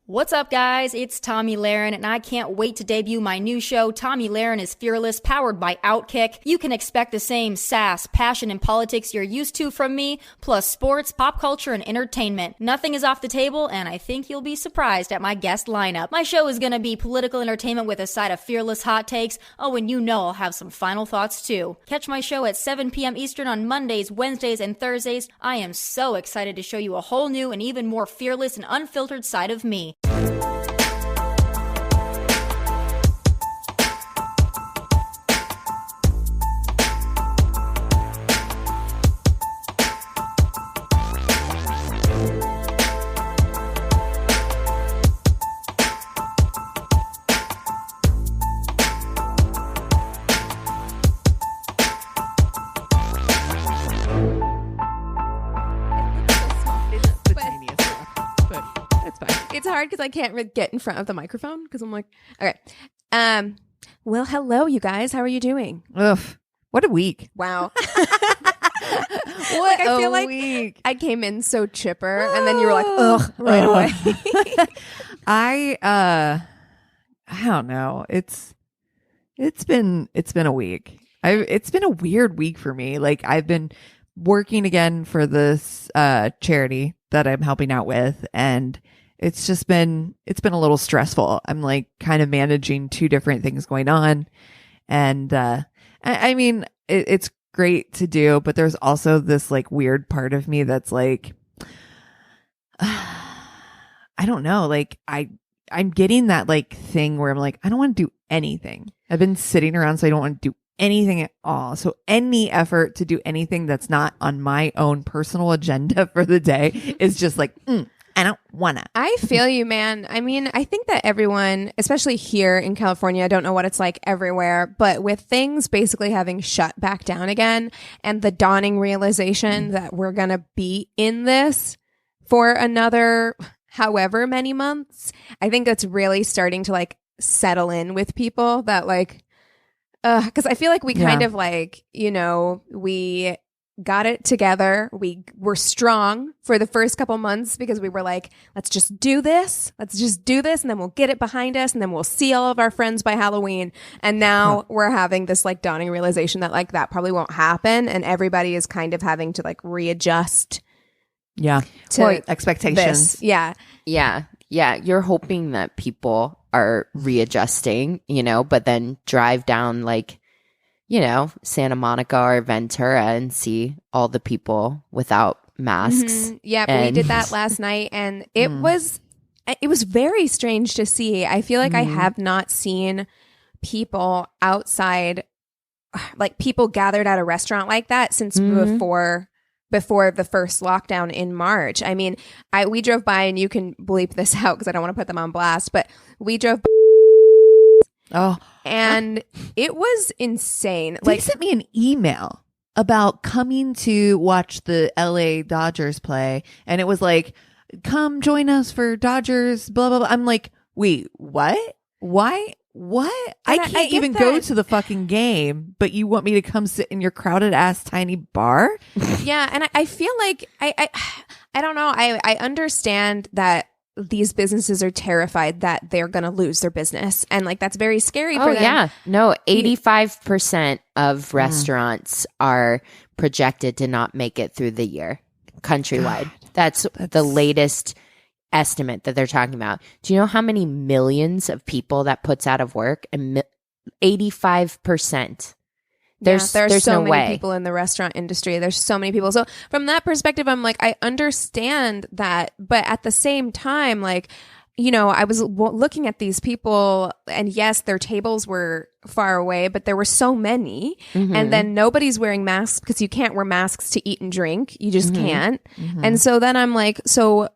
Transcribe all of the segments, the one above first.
What's up, guys? It's Tommy Lahren, and I can't wait to debut my new show, Tommy Lahren is Fearless, powered by Outkick. You can expect the same sass, passion, and politics you're used to from me, plus sports, pop culture, and entertainment. Nothing is off the table, and I think you'll be surprised at my guest lineup. My show is gonna be political entertainment with a side of fearless hot takes. Oh, and you know I'll have some final thoughts, too. Catch my show at 7 p.m. Eastern on Mondays, Wednesdays, and Thursdays. I am so excited to show you a whole new and even more fearless and unfiltered side of me. It's hard because I can't get in front of the microphone because I'm like, okay. Well, hello, you guys. How are you doing? Ugh, what a week. Wow. What I feel like week. I came in so chipper and then you were like, ugh, right away. I don't know. It's been a week. It's been a weird week for me. Like, I've been working again for this charity that I'm helping out with, and it's been a little stressful. I'm like kind of managing two different things going on. And I mean, it's great to do, but there's also this like weird part of me that's like, I don't know. Like I'm getting that like thing where I'm like, I don't want to do anything. I've been sitting around, so I don't want to do anything at all. So any effort to do anything that's not on my own personal agenda for the day is just like, I don't wanna. I feel you, man. I mean, I think that everyone, especially here in California, I don't know what it's like everywhere, but with things basically having shut back down again and the dawning realization that we're going to be in this for another however many months, I think that's really starting to like settle in with people that like, because I feel like we kind of like, you know, we got it together. We were strong for the first couple months because we were like, let's just do this. And then we'll get it behind us. And then we'll see all of our friends by Halloween. And now we're having this like dawning realization that like that probably won't happen. And everybody is kind of having to like readjust. Yeah. To expectations. This. Yeah. Yeah. You're hoping that people are readjusting, you know, but then drive down like, you know, Santa Monica or Ventura and see all the people without masks. Mm-hmm. Yeah, we did that last night, and it was very strange to see. I feel like I have not seen people outside, like people gathered at a restaurant like that since before the first lockdown in March. I mean, we drove by, and you can bleep this out because I don't want to put them on blast, but we drove by. Oh, and it was insane. They sent me an email about coming to watch the LA Dodgers play, and it was like, come join us for Dodgers, blah, blah, blah. I'm like, wait, what? Why? What? I can't even go to the fucking game, but you want me to come sit in your crowded ass tiny bar? Yeah, and I feel like I don't know. I understand that these businesses are terrified that they're going to lose their business. And like, that's very scary for them. Yeah. No, 85% of restaurants are projected to not make it through the year countrywide. That's the latest estimate that they're talking about. Do you know how many millions of people that puts out of work? And 85%. There's so no many way. people in the restaurant industry. There's so many people. So from that perspective, I'm like, I understand that, but at the same time, like, you know, I was looking at these people, and yes, their tables were far away, but there were so many, and then nobody's wearing masks because you can't wear masks to eat and drink. You just can't. And so then I'm like, so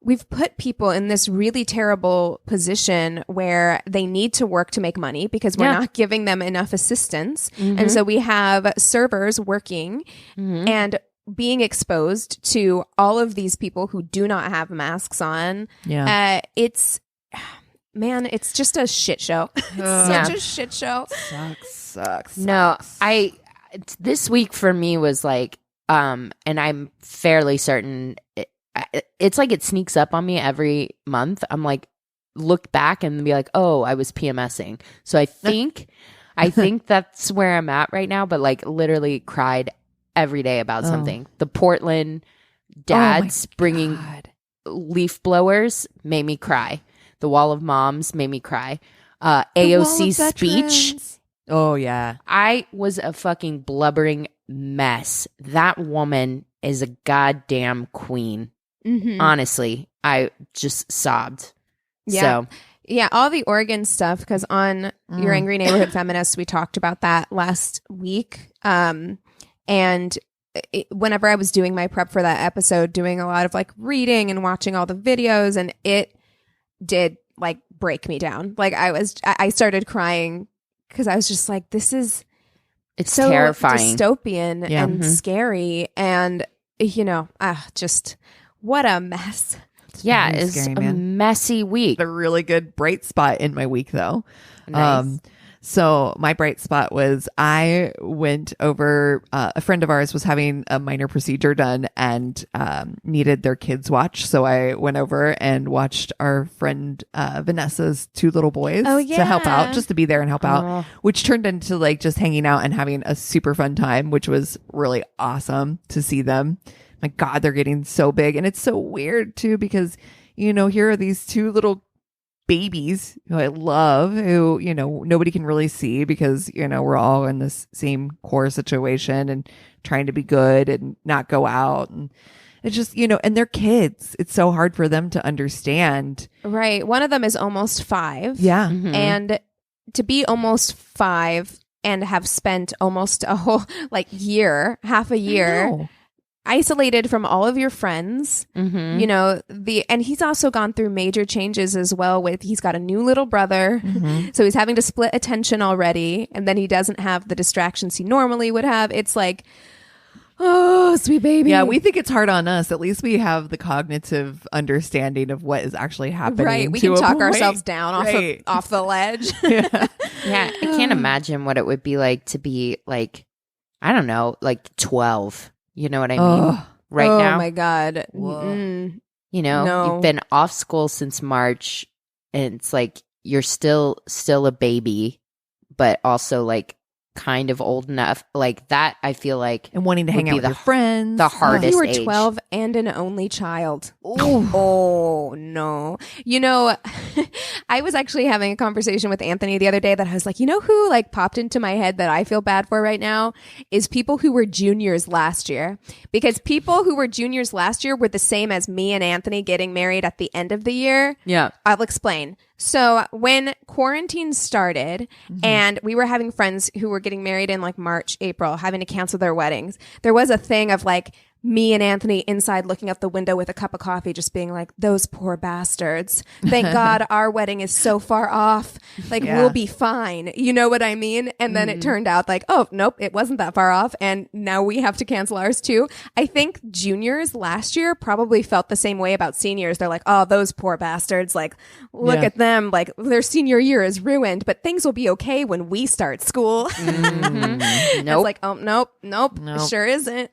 we've put people in this really terrible position where they need to work to make money because we're not giving them enough assistance. And so we have servers working and being exposed to all of these people who do not have masks on. It's just a shit show. It's such a shit show. Sucks. No, this week for me was like, and I'm fairly certain it's like it sneaks up on me every month. I'm like, look back and be like, oh, I was PMSing. So I think that's where I'm at right now, but like literally cried every day about something. The Portland dads bringing leaf blowers made me cry. The Wall of Moms made me cry. AOC's speech. Oh, yeah. I was a fucking blubbering mess. That woman is a goddamn queen. Honestly, I just sobbed. Yeah. So. Yeah, all the Oregon stuff, because on Your Angry Neighborhood Feminists, we talked about that last week. And whenever I was doing my prep for that episode, doing a lot of like reading and watching all the videos, and it did like break me down. Like I started crying because I was just like, it's so terrifying, dystopian and scary. And, just what a mess. It's scary, a messy week. A really good bright spot in my week, though. Nice. So my bright spot was I went over, a friend of ours was having a minor procedure done and needed their kids watch. So I went over and watched our friend Vanessa's 2 little boys to help out, just to be there and help out, which turned into like just hanging out and having a super fun time, which was really awesome to see them. My God, they're getting so big. And it's so weird too, because, here are these 2 little babies who I love, who, nobody can really see because, we're all in this same core situation and trying to be good and not go out. And it's just, and they're kids. It's so hard for them to understand. Right. One of them is almost 5. Yeah. And to be almost 5 and have spent almost a whole half a year isolated from all of your friends, and he's also gone through major changes as well. He's got a new little brother, so he's having to split attention already, and then he doesn't have the distractions he normally would have. It's like, oh, sweet baby. Yeah, we think it's hard on us. At least we have the cognitive understanding of what is actually happening. Right, we can talk ourselves down off the ledge. Yeah, I can't imagine what it would be like to be like, I don't know, like 12. You know what I mean? Right now. Oh my God. No. You've been off school since March, and it's like you're still a baby, but also like kind of old enough. Like that, I feel like, and wanting to hang out with your friends. The hardest You were age. 12 and an only child. Oh, no. I was actually having a conversation with Anthony the other day that I was like, who like popped into my head that I feel bad for right now is people who were juniors last year. Because people who were juniors last year were the same as me and Anthony getting married at the end of the year. Yeah. I'll explain. So when quarantine started and we were having friends who were getting married in like March, April, having to cancel their weddings, there was a thing of like me and Anthony inside looking out the window with a cup of coffee, just being like, those poor bastards. Thank God our wedding is so far off. Like, we'll be fine. You know what I mean? And then it turned out like, oh, nope, it wasn't that far off. And now we have to cancel ours too. I think juniors last year probably felt the same way about seniors. They're like, oh, those poor bastards. Like, look at them. Like, their senior year is ruined, but things will be okay when we start school. Nope. It's like, oh, nope. Sure isn't.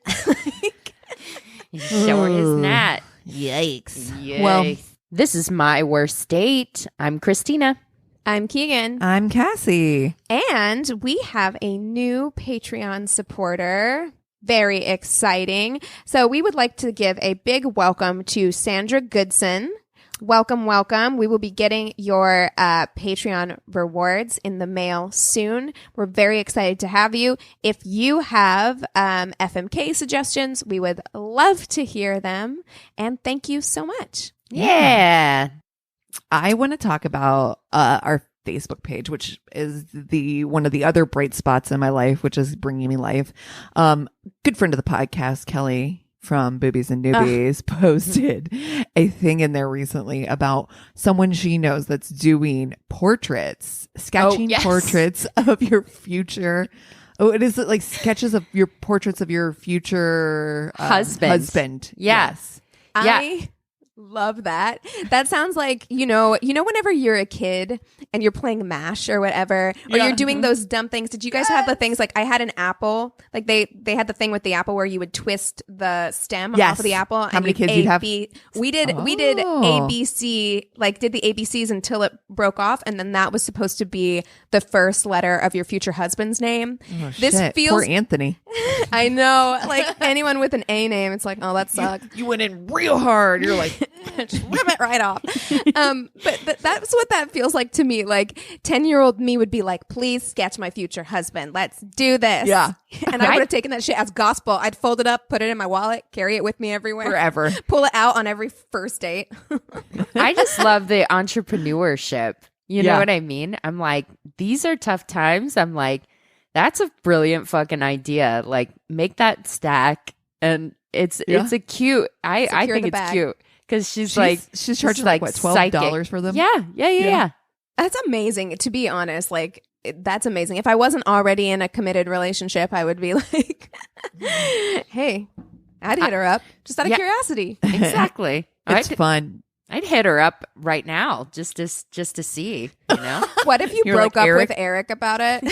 Sure is not. Yikes. Well, this is my worst date. I'm Christina. I'm Keegan. I'm Cassie. And we have a new Patreon supporter. Very exciting. So we would like to give a big welcome to Sandra Goodson. Welcome. We will be getting your Patreon rewards in the mail soon. We're very excited to have you. If you have FMK suggestions, we would love to hear them. And thank you so much. Yeah. I want to talk about our Facebook page, which is one of the other bright spots in my life, which is bringing me life. Good friend of the podcast, Kelly from Boobies and Newbies, posted a thing in there recently about someone she knows that's doing sketching portraits of your future. Oh, it is like sketches of your portraits of your future husband. Yeah. I Love that. That sounds like, whenever you're a kid and you're playing MASH or whatever, or you're doing those dumb things. Did you guys have the things like I had an apple, like they had the thing with the apple where you would twist the stem off of the apple. How many kids you'd have? We did ABC, like did the ABCs until it broke off. And then that was supposed to be the first letter of your future husband's name. Oh, this shit. feels, Poor Anthony. I know, like anyone with an A name, it's like, oh, that sucks. You went in real hard. You're like, just rip it right off. But that's what that feels like to me. Like 10-year-old me would be like, please sketch my future husband. Let's do this. Yeah. And I would have taken that shit as gospel. I'd fold it up, put it in my wallet, carry it with me everywhere. Forever. Pull it out on every first date. I just love the entrepreneurship. You know what I mean? I'm like, these are tough times. I'm like, that's a brilliant fucking idea. Like, make that stack. And it's a cute. I think it's bag. cute because she's charging like what, $12 for them? Yeah. That's amazing. To be honest, like that's amazing. If I wasn't already in a committed relationship, I would be like, hey, I'd hit her up just out of curiosity. Exactly. It's fun. I'd hit her up right now just to see, What if you broke like, up Eric? with Eric about it?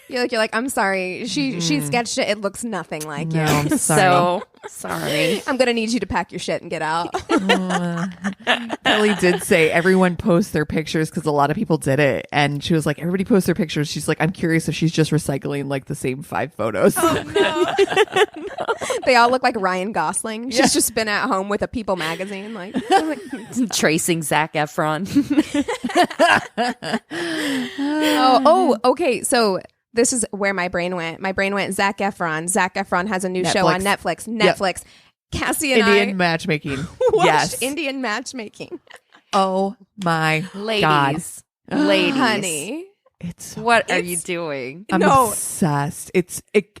You're like, I'm sorry. She sketched it. It looks nothing like you. I'm sorry. So sorry. I'm gonna need you to pack your shit and get out. Kelly did say everyone posts their pictures because a lot of people did it, and she was like, everybody posts their pictures. She's like, I'm curious if she's just recycling like the same 5 photos. Oh no. They all look like Ryan Gosling. She's just been at home with a People magazine, like tracing Zac Efron. Okay. So this is where my brain went. My brain went Zac Efron. Zac Efron has a new show on Netflix. Netflix. Cassie and Indian Matchmaking. Watched Indian Matchmaking. Oh my God. Ladies, honey. What are you doing? I'm obsessed.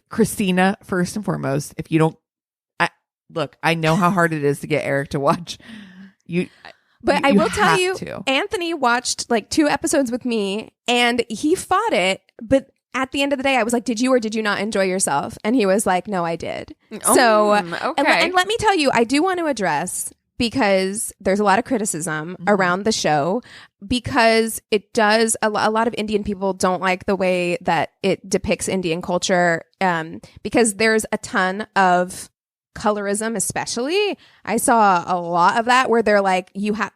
Christina, first and foremost. If you don't, look, I know how hard it is to get Eric to watch. But I will tell you, to. Anthony watched like 2 episodes with me and he fought it. But at the end of the day, I was like, did you or did you not enjoy yourself? And he was like, no, I did. Okay. And let me tell you, I do want to address, because there's a lot of criticism around the show, because it does, a lot of Indian people don't like the way that it depicts Indian culture, because there's a ton of colorism. Especially I saw a lot of that where they're like,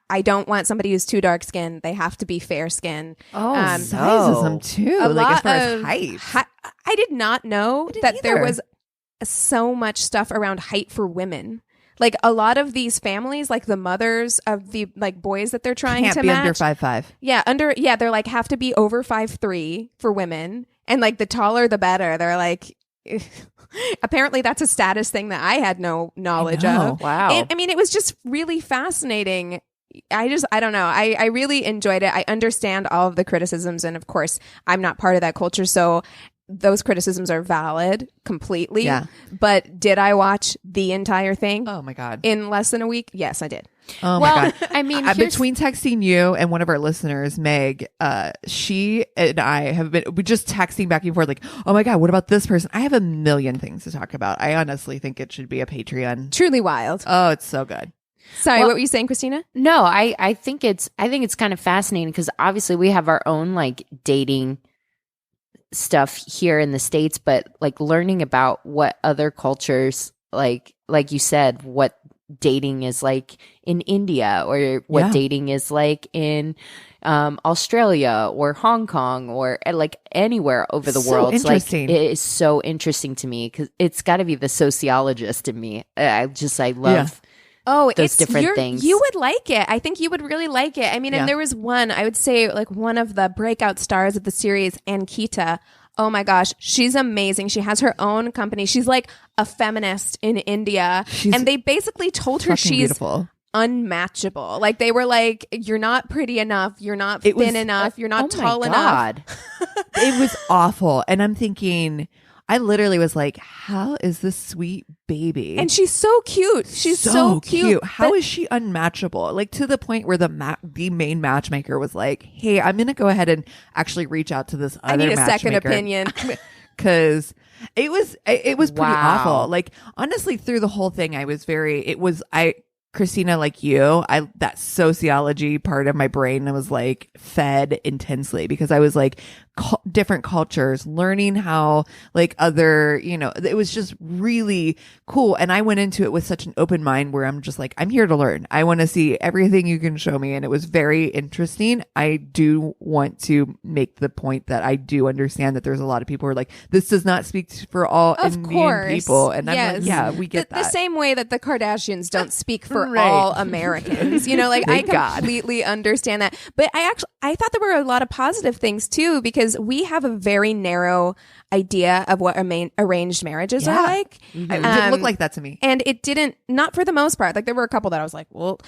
I don't want somebody who's too dark skinned, they have to be fair skinned. Sizism too, like as far as height. I did not know that there was so much stuff around height for women. Like a lot of these families, like the mothers of the like boys that they're trying Can't to be match, under 5'5". They're like have to be over 5'3" for women, and like the taller the better. They're like, apparently that's a status thing that I had no knowledge of. Wow. It was just really fascinating. I don't know. I really enjoyed it. I understand all of the criticisms, and of course, I'm not part of that culture, so those criticisms are valid completely. Yeah. But did I watch the entire thing? Oh my God. In less than a week? Yes, I did. Oh my God. I mean, between texting you and one of our listeners, Meg, she and I have been just texting back and forth like, oh my God, what about this person? I have a million things to talk about. I honestly think it should be a Patreon. Truly wild. Oh, it's so good. Sorry, what were you saying, Christina? No, I think it's kind of fascinating because obviously we have our own like dating stuff here in the States, but like learning about what other cultures like you said, what dating is like in India, or what dating is like in Australia or Hong Kong, or like anywhere over the world. It's like, it is so interesting to me because it's got to be the sociologist in me. I love those different things. You would like it. I think you would really like it. I mean, and there was one, I would say like one of the breakout stars of the series, Ankita. Oh my gosh, she's amazing. She has her own company. She's like a feminist in India. And they basically told her she's beautiful. Unmatchable. Like they were like, you're not pretty enough. You're not thin enough. You're not tall enough. It was awful. And I'm thinking, I literally was like, how is this sweet baby? And she's so cute. She's so cute. How is she unmatchable? Like to the point where the main matchmaker was like, hey, I'm going to go ahead and actually reach out to this other matchmaker. I need a second opinion. Because it was pretty awful. Like honestly, through the whole thing, Christina, like you, that sociology part of my brain was like fed intensely because I was like different cultures, learning how like other, it was just really cool. And I went into it with such an open mind where I'm just like, I'm here to learn. I want to see everything you can show me. And it was very interesting. I do want to make the point that I do understand that there's a lot of people who are like, this does not speak for all Indian people. And I'm like, yeah, we get that. The same way that the Kardashians don't speak for all Americans. I completely understand that. But I thought there were a lot of positive things too, because we have a very narrow idea of what arranged marriages are like. It didn't look like that to me. And it didn't, not for the most part. Like there were a couple that I was like, well,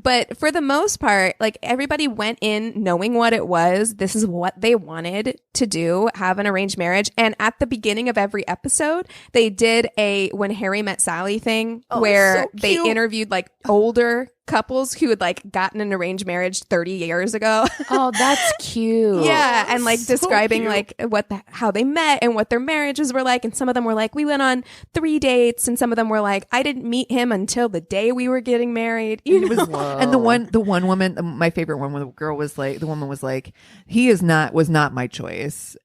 but for the most part, like everybody went in knowing what it was. This is what they wanted to do, have an arranged marriage. And at the beginning of every episode, they did a When Harry Met Sally thing where they interviewed like older couples who had like gotten an arranged marriage 30 years ago. Oh, that's cute. Yeah, and like describing like how they met and what their marriages were like. And some of them were like, we went on 3 dates, and some of them were like, I didn't meet him until the day we were getting married. And the one woman, my favorite one, when the woman was like, he was not my choice,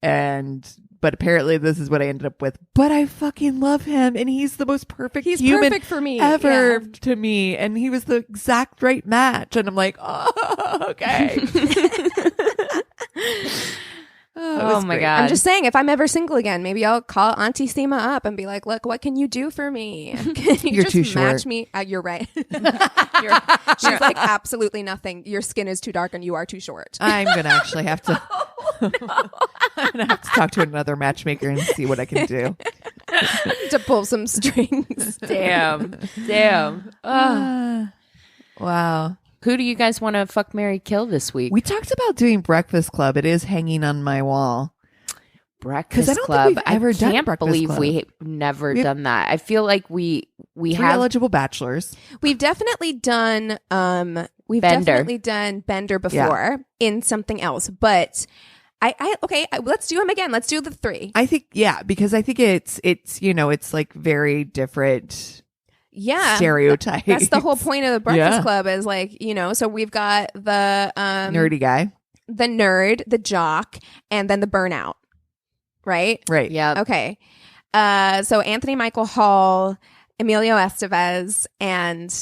but apparently this is what I ended up with. But I fucking love him, and he's the most perfect human perfect for me ever to me, and he was the exact right match. And I'm like, oh, okay. Oh my God. I'm just saying, if I'm ever single again, maybe I'll call Auntie Seema up and be like, look, what can you do for me? Can you You're just too short. match me? You're right. She's like, absolutely nothing. Your skin is too dark and you are too short. I'm going to actually have to I'm going to have to talk to another matchmaker and see what I can do. To pull some strings. Damn. Wow. Who do you guys want to fuck, marry, kill this week? We talked about doing Breakfast Club. It is hanging on my wall. Breakfast I don't Club. think we've ever done can't Breakfast believe Club. we've never done that. I feel like we Three have eligible bachelors. We've definitely done Bender. Bender before in something else, but let's do them again. Let's do the three. I think because I think it's like very different stereotypes. That's the whole point of the Breakfast Club is like, so we've got the nerdy guy, the nerd, the jock, and then the burnout. Right? Yeah. Okay. So Anthony Michael Hall, Emilio Estevez, and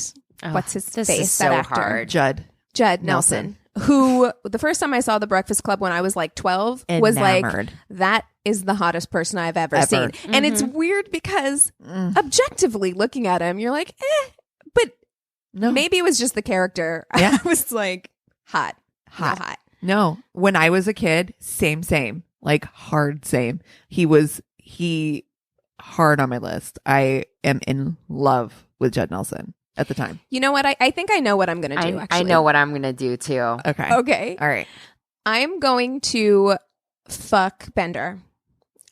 what's his face? Is so that actor? hard. Judd Nelson. Who the first time I saw the Breakfast Club when I was like 12 was like, that is the hottest person I've ever seen. Mm-hmm. And it's weird because objectively looking at him, you're like, but maybe it was just the character. Yeah. I was like, hot. No, when I was a kid, same, like hard same. He hard on my list. I am in love with Judd Nelson. At the time. You know what? I think I know what I'm going to do, actually. I know what I'm going to do, too. Okay. All right. I'm going to fuck Bender.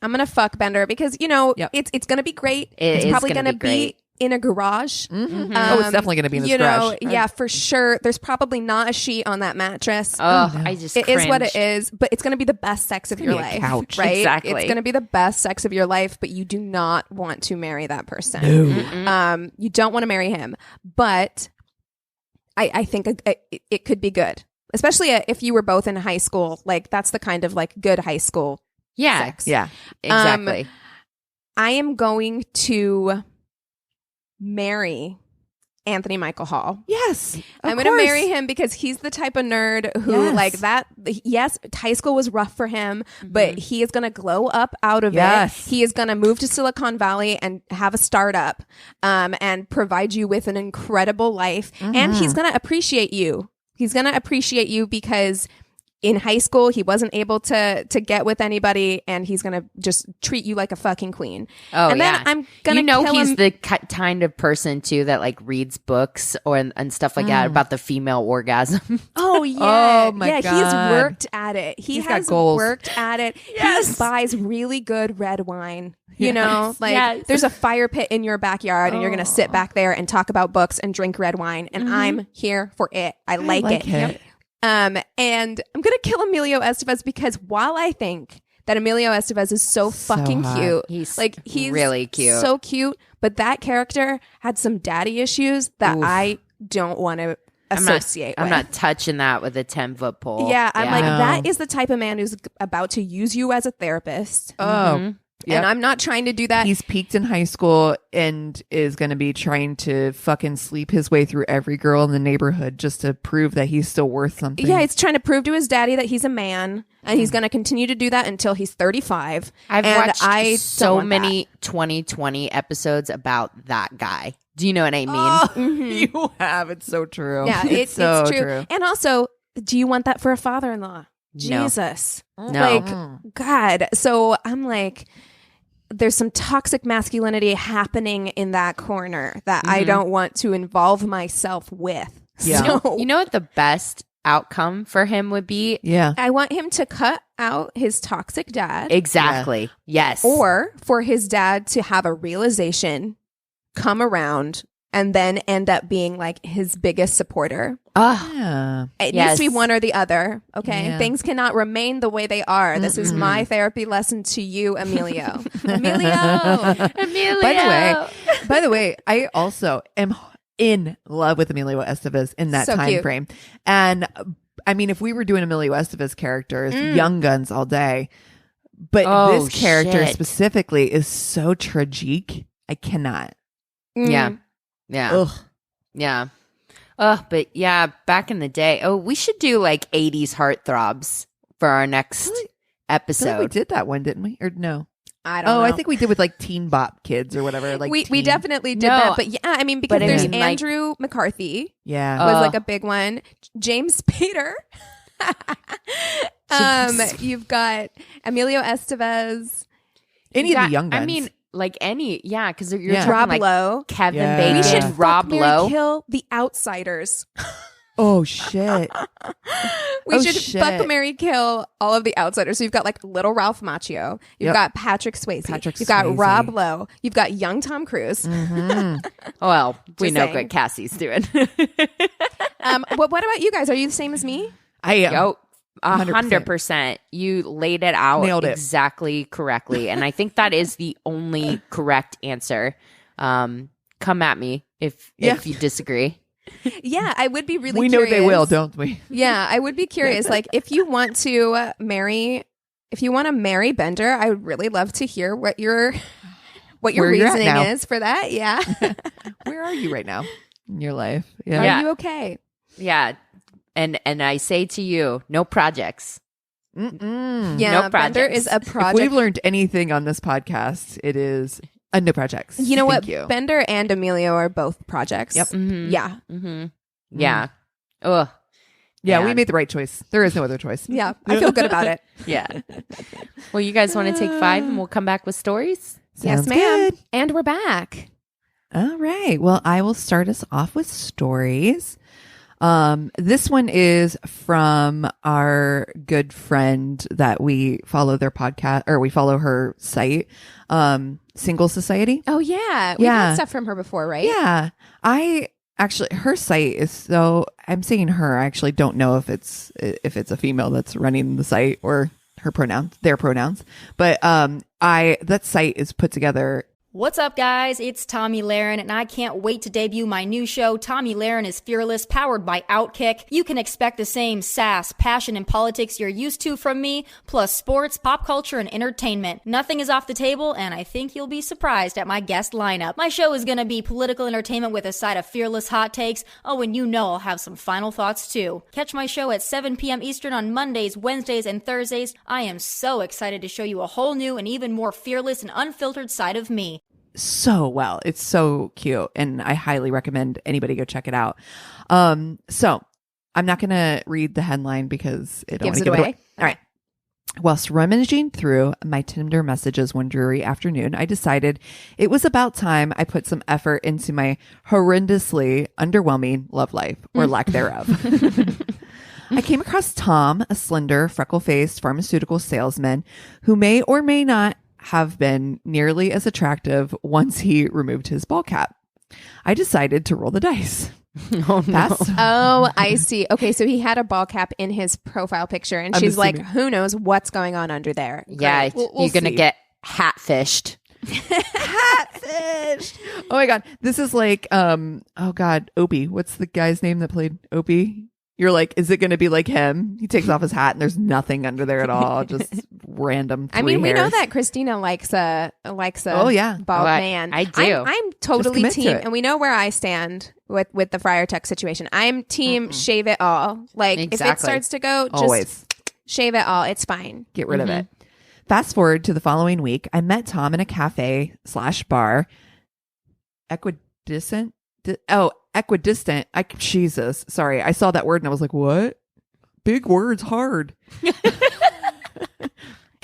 I'm going to fuck Bender because, it's going to be great. It's probably going to be in a garage. Mm-hmm. It's definitely going to be in this garage. Yeah, for sure. There's probably not a sheet on that mattress. I just It is what it is, but it's going to be the best sex of your life. Couch. Right? Exactly. It's going to be the best sex of your life, but you do not want to marry that person. No. You don't want to marry him, but I think it could be good, especially if you were both in high school. Like that's the kind of like good high school sex. Yeah, exactly. I am going to marry Anthony Michael Hall. Yes. I'm going to marry him because he's the type of nerd who like that. Yes, high school was rough for him, but he is going to glow up out of it. He is going to move to Silicon Valley and have a startup and provide you with an incredible life. And he's going to appreciate you. He's going to appreciate you because in high school, he wasn't able to get with anybody, and he's going to just treat you like a fucking queen. Oh, and then I'm going to kill he's him. the kind of person, too, that like reads books and stuff like that about the female orgasm. Oh, yeah. Oh, my God. He's worked at it. He's got goals. worked at it. Yes. He buys really good red wine. There's a fire pit in your backyard and you're going to sit back there and talk about books and drink red wine. And I'm here for it. I like it. Yep. And I'm going to kill Emilio Estevez because while I think that Emilio Estevez is so fucking hot. cute. He's He's really cute. so cute. But that character had some daddy issues that Oof. I don't want to associate I'm with. not touching that with a 10-foot pole. Yeah, I'm like, No. that is the type of man who's about to use you as a therapist. Oh, yep. And I'm not trying to do that. He's peaked in high school and is going to be trying to fucking sleep his way through every girl in the neighborhood just to prove that he's still worth something. Yeah, he's trying to prove to his daddy that he's a man, and he's going to continue to do that until he's 35. I've and watched I don't so want many 2020 episodes about that guy. Do you know what I mean? Oh, you have. It's so true. that. Yeah, it's so it's true. And also, do you want that for a father-in-law? No. Jesus. No. Like, God. So I'm like, there's some toxic masculinity happening in that corner that I don't want to involve myself with. Yeah. So You know what the best outcome for him would be? Yeah. I want him to cut out his toxic dad, Exactly. Yes. or for his dad to have a realization, come around, and then end up being like his biggest supporter. Yeah. It Yes. needs to be one or the other. Okay. Yeah. Things cannot remain the way they are. This is my therapy lesson to you, Emilio. Emilio. Emilio. By the way, I also am in love with Emilio Estevez in that So time cute. frame. And I mean, if we were doing Emilio Estevez characters, Young Guns all day. But Oh, this character shit. specifically is so tragic. I cannot. Yeah. Yeah. Ugh. Yeah. But yeah, back in the day. Oh, we should do like 80s heartthrobs for our next I feel like episode. we did that one, didn't we? Or no? I don't know. Oh, I think we did with like Teen Bop Kids or whatever. Like we teen- definitely did No. that. But yeah, I mean, because But I there's mean, like- Andrew McCarthy Yeah. was like a big one. James Spader. You've got Emilio Estevez, Any of the Young Guns. I mean, like any, yeah, because you're Yeah. talking Rob like Lowe. Kevin Yeah. Bacon, We should Rob Fuck, Marry, Lowe. Kill the Outsiders. oh shit. We Oh, should shit. fuck, marry, kill all of the outsiders. So you've got like little Ralph Macchio. You've Yep. got Patrick Swayze. Patrick You've got Swayze. Rob Lowe. You've got young Tom Cruise. Well, we Just know saying. what Cassie's doing. What about you guys? Are you the same as me? I am. Yo, 100%. 100%. You laid it out Nailed it. exactly correctly. And I think that is the only correct answer. Come at me if you disagree. Yeah, I would be really We know curious. they will, don't we? Yeah, I would be curious. Like, if you want to marry Bender, I would really love to hear what your Where you're at reasoning now. is for that. Yeah. Where are you right now in your life? Are Yeah. you okay? Yeah. And I say to you, no projects. Mm-mm. Yeah, No Bender projects. is a If project. we've learned anything on this podcast, it is no projects. You know what? Thank you. Bender and Emilio are both projects. Yep. Mhm. Yeah. Mm-hmm. Yeah. Ugh. Yeah, we Man. made the right choice. There is no other choice. Yeah. I feel good about it. Yeah. Well, you guys want to take 5 and we'll come back with stories? Yes, Sounds ma'am. good. And we're back. All right. Well, I will start us off with stories. This one is from our good friend that we follow their podcast, or we follow her site, Single Society. Oh, yeah. We've Yeah. had stuff from her before, right? Yeah. I actually, her site is so, I'm saying her, I actually don't know if it's a female that's running the site or their pronouns, but, that site is put together. What's up, guys? It's Tommy Lahren, and I can't wait to debut my new show, Tommy Lahren is Fearless, powered by Outkick. You can expect the same sass, passion, and politics you're used to from me, plus sports, pop culture, and entertainment. Nothing is off the table, and I think you'll be surprised at my guest lineup. My show is gonna be political entertainment with a side of fearless hot takes. Oh, and you know I'll have some final thoughts, too. Catch my show at 7 p.m. Eastern on Mondays, Wednesdays, and Thursdays. I am so excited to show you a whole new and even more fearless and unfiltered side of me. So well. It's so cute, and I highly recommend anybody go check it out. So I'm not going to read the headline because it Gives don't it wanna give away. All right. Whilst rummaging through my Tinder messages one dreary afternoon, I decided it was about time I put some effort into my horrendously underwhelming love life, or lack thereof. I came across Tom, a slender, freckle-faced pharmaceutical salesman who may or may not have been nearly as attractive once he removed his ball cap. I decided to roll the dice. Oh, no. Oh, I see. Okay, so he had a ball cap in his profile picture, and I'm she's like, assuming. who knows what's going on under there? Yeah, We'll you're going to see. get hat-fished. Catfish. Oh my god, this is like oh god, Opie. What's the guy's name that played Opie? You're like, is it going to be like him? He takes off his hat and there's nothing under there at all, just random. I mean, we hairs. know that Christina likes a Oh, yeah. bald Oh, I man. do. I'm totally commit to team, it. and we know where I stand with the Friar Tuck situation. I'm team shave it all. Like if it Exactly. starts to go, just Always shave it all. It's fine. get rid of it. Fast forward to the following week, I met Tom in a cafe/bar. Equidistant. Jesus, sorry, I saw that word and I was like, what? Big words, hard.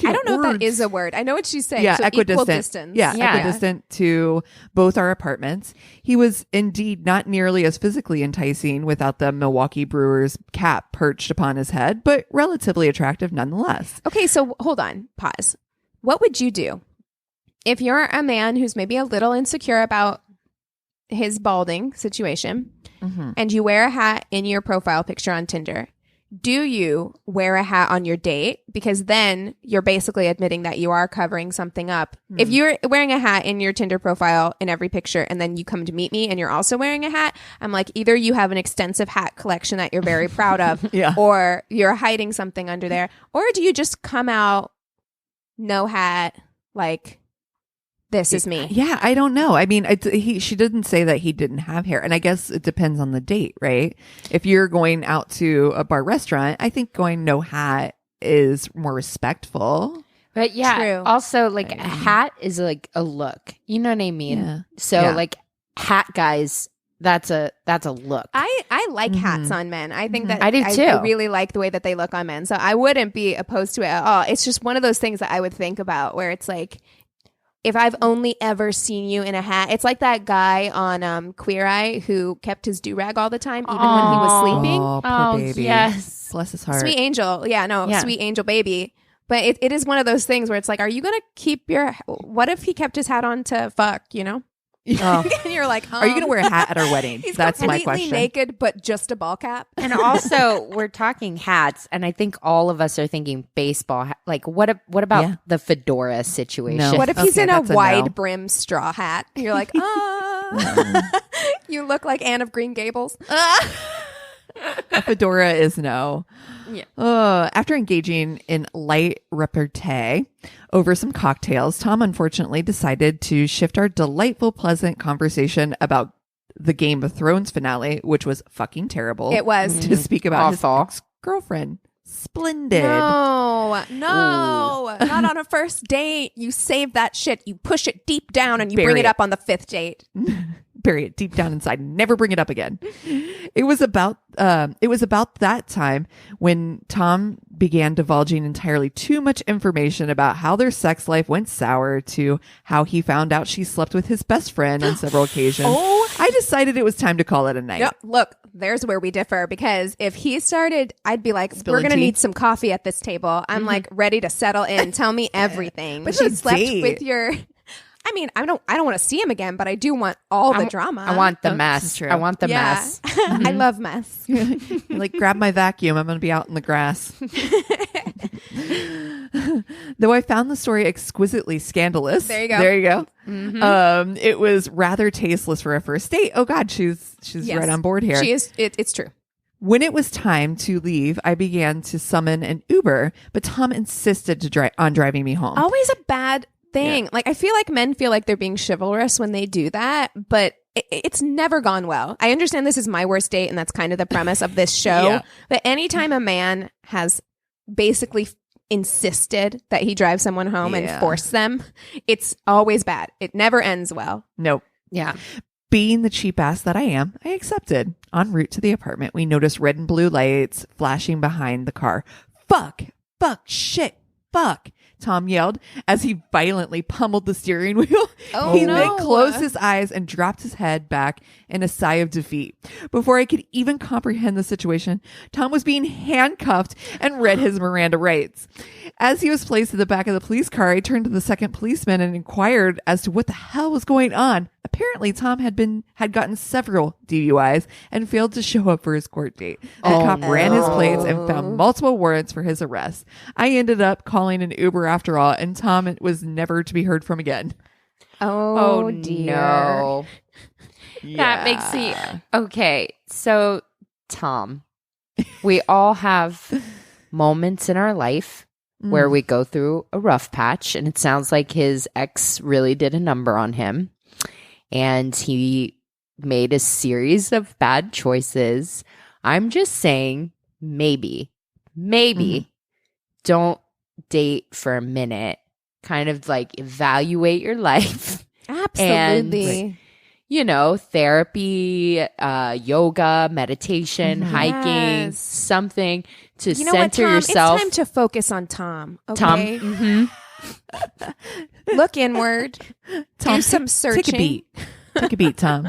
I don't know if that is a word. I know what she's saying. Yeah, so equidistant. Equal distance. Yeah, Yeah. equidistant to both our apartments. He was indeed not nearly as physically enticing without the Milwaukee Brewers cap perched upon his head, but relatively attractive nonetheless. Okay, so hold on. Pause. What would you do if you're a man who's maybe a little insecure about his balding situation and you wear a hat in your profile picture on Tinder? Do you wear a hat on your date? Because then you're basically admitting that you are covering something up. If you're wearing a hat in your Tinder profile in every picture and then you come to meet me and you're also wearing a hat, I'm like, either you have an extensive hat collection that you're very proud of Yeah. or you're hiding something under there. Or do you just come out no hat, like, this is me? Yeah, I don't know. I mean, she didn't say that he didn't have hair, and I guess it depends on the date, right? If you're going out to a bar restaurant, I think going no hat is more respectful. But yeah, True. also like a hat is like a look. You know what I mean? Yeah. So Yeah. like hat guys, that's a look. I like hats on men. I think that I do too. I really like the way that they look on men. So I wouldn't be opposed to it at all. It's just one of those things that I would think about where it's like, if I've only ever seen you in a hat, it's like that guy on Queer Eye who kept his do-rag all the time, even when he was sleeping. Oh, poor baby. yes. Bless his heart. Sweet angel. Yeah, no, Yeah. sweet angel baby. But it is one of those things where it's like, are you going to keep your, what if he kept his hat on to fuck, you know? Oh. And you're like, Are you going to wear a hat at our wedding? He's That's my completely question. naked, but just a ball cap. And also, we're talking hats, and I think all of us are thinking baseball. Like, what about Yeah. the fedora situation? No. What if he's Okay, in a that's a wide no. brim straw hat? And you're like, you look like Anne of Green Gables. A fedora is no. Yeah. After engaging in light repartee over some cocktails, Tom unfortunately decided to shift our delightful, pleasant conversation about the Game of Thrones finale, which was fucking terrible. It was. to speak about Awful. his ex-girlfriend. Splendid. No, not on a first date. You save that shit. You push it deep down and you Bury bring it. it up on the fifth date. Bury it deep down inside. Never bring it up again. It was about that time when Tom began divulging entirely too much information about how their sex life went sour to how he found out she slept with his best friend on several occasions. I decided it was time to call it a night. Yep. Look, there's where we differ because if he started, I'd be like, Spilling we're going to tea? need some coffee at this table. I'm like ready to settle in. Tell me everything. But She it's a slept date. with your, I mean, I don't want to see him again, but I do want all the drama. I want the This is mess. true. I want the yeah. mess. I love mess. Like, grab my vacuum. I'm going to be out in the grass. Though I found the story exquisitely scandalous. There you go. There you go. It was rather tasteless for a first date. Oh God, she's Yes. right on board here. She is. It's true. When it was time to leave, I began to summon an Uber, but Tom insisted to on driving me home. Always a bad thing. Like, I feel like men feel like they're being chivalrous when they do that, but it's never gone well. I understand this is my worst date, and that's kind of the premise of this show. Yeah. But anytime a man has basically insisted that he drive someone home and Yeah. force them, it's always bad. It never ends well. Nope. Yeah. Being the cheap ass that I am, I accepted. En route to the apartment, we noticed red and blue lights flashing behind the car. Fuck, shit, fuck, Tom yelled as he violently pummeled the steering wheel. Oh, He no. then closed his eyes and dropped his head back in a sigh of defeat. Before I could even comprehend the situation, Tom was being handcuffed and read his Miranda rights. As he was placed in the back of the police car, I turned to the second policeman and inquired as to what the hell was going on. Apparently, Tom had gotten several DUIs and failed to show up for his court date. The cop ran his plates and found multiple warrants for his arrest. I ended up calling an Uber after all, and Tom was never to be heard from again. Oh dear. No. That Yeah. makes me okay. So, Tom, we all have moments in our life where we go through a rough patch, and it sounds like his ex really did a number on him, and he made a series of bad choices. I'm just saying, maybe don't date for a minute. Kind of like evaluate your life. Absolutely. And, therapy, yoga, meditation, hiking, Yes. something to You know what, center Tom? yourself. It's time to focus on Tom. Tom. Okay. Mhm. Look inward. Tom, do some searching. Take a beat. Take a beat, Tom.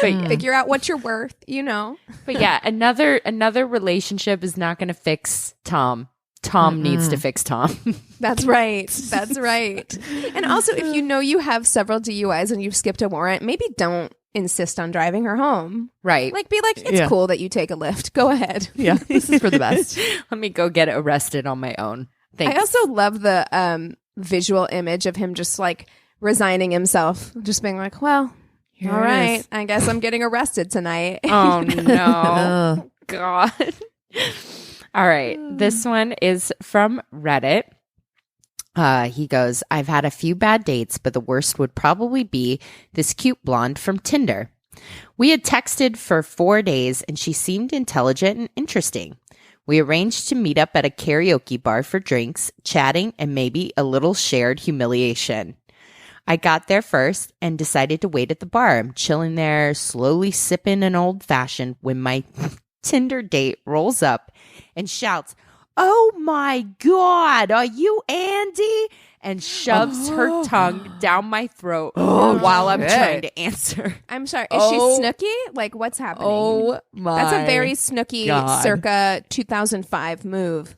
But, Figure out what you're worth. but yeah, another relationship is not going to fix Tom. Tom needs to fix Tom. That's right. That's right. And also, if you know you have several DUIs and you've skipped a warrant, maybe don't insist on driving her home. Right. Like, be like, it's cool that you take a lift. Go ahead. Yeah, this is for the best. Let me go get arrested on my own. Thanks. I also love the visual image of him just like resigning himself, just being like, well, Here all it right, is. I guess I'm getting arrested tonight. Oh, no. Ugh. God. All right. This one is from Reddit. He goes, I've had a few bad dates, but the worst would probably be this cute blonde from Tinder. We had texted for 4 days and she seemed intelligent and interesting. We arranged to meet up at a karaoke bar for drinks, chatting, and maybe a little shared humiliation. I got there first and decided to wait at the bar. I'm chilling there, slowly sipping an old fashioned when my Tinder date rolls up and shouts, "Oh my God, are you Andy?" and shoves her tongue down my throat while I'm trying to answer. I'm sorry. Is she Snooki? Like, what's happening? Oh my! That's a very Snooki God. circa 2005 move.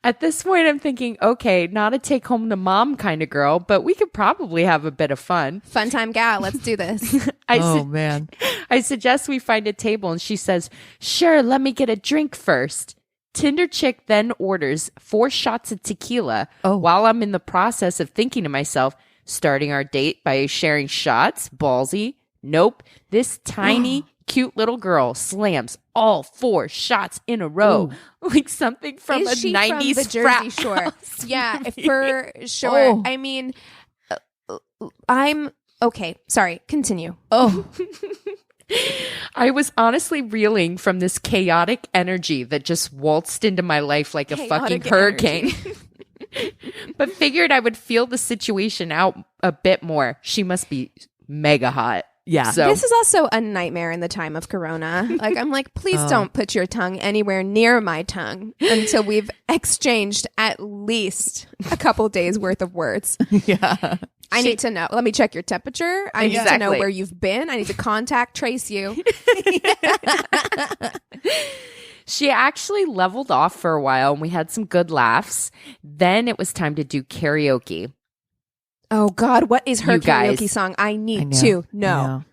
At this point, I'm thinking, okay, not a take home to mom kind of girl, but we could probably have a bit of fun. Fun time gal. Let's do this. Man. I suggest we find a table, and she says, sure, let me get a drink first. Tinder chick then orders 4 shots of tequila while I'm in the process of thinking to myself, starting our date by sharing shots? Ballsy. Nope. This tiny, cute little girl slams all 4 shots in a row, like something from Is a she 90s from the Jersey frat Shore? house. Yeah, for sure. I mean, I'm okay. Sorry, continue. I was honestly reeling from this chaotic energy that just waltzed into my life like a fucking Chaotic hurricane. But figured I would feel the situation out a bit more. She must be mega hot. Yeah. So This is also a nightmare in the time of Corona. Like, I'm like, please don't put your tongue anywhere near my tongue until we've exchanged at least a couple days worth of words. Yeah. I need to know. Let me check your temperature. I need to know Exactly. where you've been. I need to contact trace you. she actually leveled off for a while and we had some good laughs. Then it was time to do karaoke. Oh God, what is her You karaoke guys- song? I I need know. to know. I know.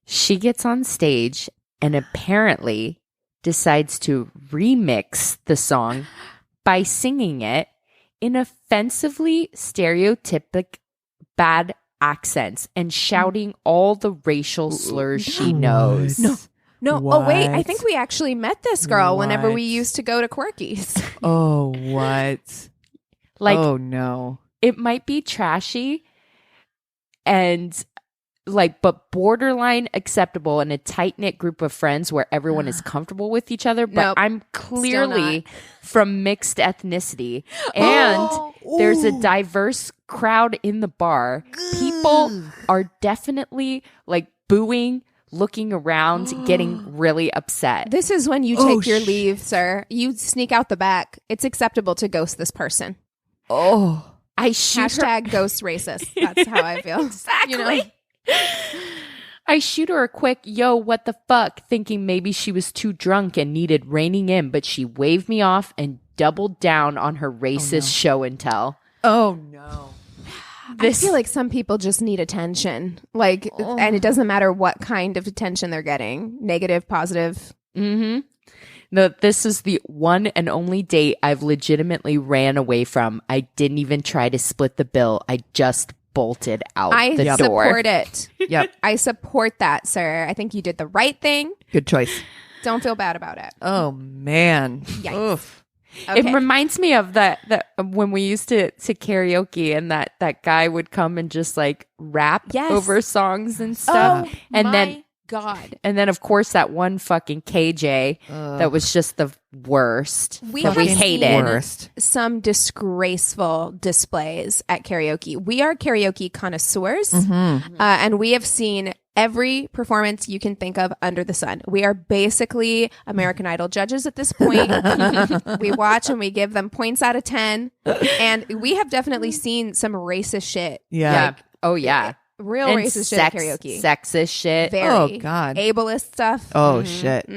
She gets on stage and apparently decides to remix the song by singing it in offensively stereotypic bad accents and shouting all the racial slurs she knows. No. Oh wait, I What? think we actually met this girl whenever we What? used to go to Quirky's. Oh, what? Like, oh, no. it might be trashy and but borderline acceptable in a tight-knit group of friends where everyone is comfortable with each other. But Nope. I'm clearly from mixed ethnicity and there's a diverse crowd in the bar. People are definitely booing, looking around, getting really upset. This is when you take your leave, sir. You sneak out the back. It's acceptable to ghost this person. Oh. I shoot her. Hashtag ghost racist. That's how I feel. Exactly. You know? I shoot her a quick, yo, what the fuck, thinking maybe she was too drunk and needed reining in, but she waved me off and doubled down on her racist show and tell. Oh, no. I feel like some people just need attention. Like, and it doesn't matter what kind of attention they're getting. Negative, positive. Mm-hmm. No, this is the one and only date I've legitimately ran away from. I didn't even try to split the bill. I just bolted out the door. Support it. Yep. I support that, sir. I think you did the right thing. Good choice. Don't feel bad about it. Oh, man. Yikes. Oof. Okay. It reminds me of that when we used to karaoke and that guy would come and just like rap over songs and stuff. Oh, and my then God. And then of course that one fucking KJ that was just the worst. We that we hated. Worst. Some disgraceful displays at karaoke. We are karaoke connoisseurs, and we have seen every performance you can think of under the sun. We are basically American Idol judges at this point. We watch and we give them points out of 10, and we have definitely seen some racist shit. Yeah. Oh yeah. Real And racist shit at karaoke. Sexist shit. Very. Oh, God. Ableist stuff. Oh, shit.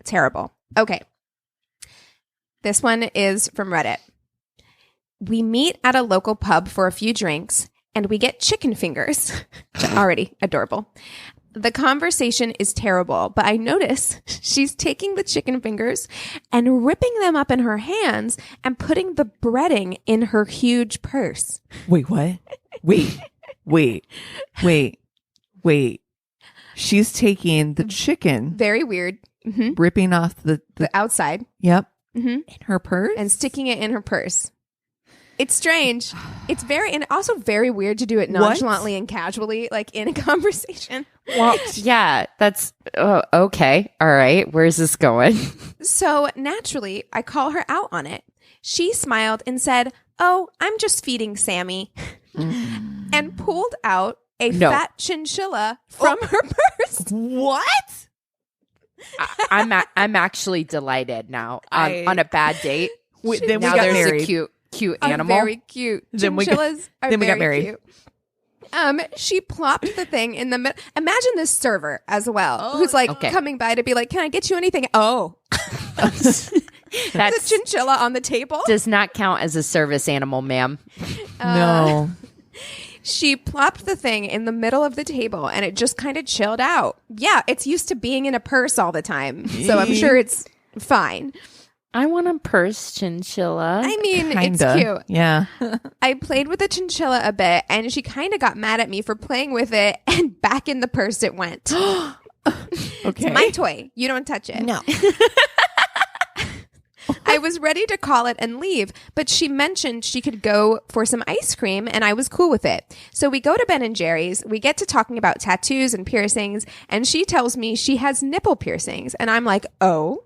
Terrible. Okay. This one is from Reddit. We meet at a local pub for a few drinks and we get chicken fingers. Already adorable. The conversation is terrible, but I notice she's taking the chicken fingers and ripping them up in her hands and putting the breading in her huge purse. Wait, what? Wait. She's taking the chicken, Very weird. ripping off the The outside. yep, Mhm. in her purse. And sticking it in her purse. It's strange. It's very, and also very weird to do it nonchalantly and casually, like in a conversation. Well, yeah, that's okay. All right. Where's this going? So naturally, I call her out on it. She smiled and said, "Oh, I'm just feeding Sammy," and pulled out a fat chinchilla from her purse. What? I'm actually delighted now on a bad date. Then we now got there's married. a cute Are animal. very cute. Then we Chinchillas are then we got very married. cute. She plopped the thing in the middle. Imagine this server as well, who's like coming by to be like, "Can I get you anything?" Oh, the That's chinchilla on the table. does not count as a service animal, ma'am. No. She plopped the thing in the middle of the table and it just kind of chilled out. Yeah, it's used to being in a purse all the time, so I'm sure it's fine. I want a purse chinchilla. I mean, Kinda. it's cute. Yeah. I played with the chinchilla a bit and she kind of got mad at me for playing with it and back in the purse it went. Okay. It's my toy. You don't touch it. No. I was ready to call it and leave, but she mentioned she could go for some ice cream and I was cool with it. So we go to Ben and Jerry's, we get to talking about tattoos and piercings, and she tells me she has nipple piercings. And I'm like, oh.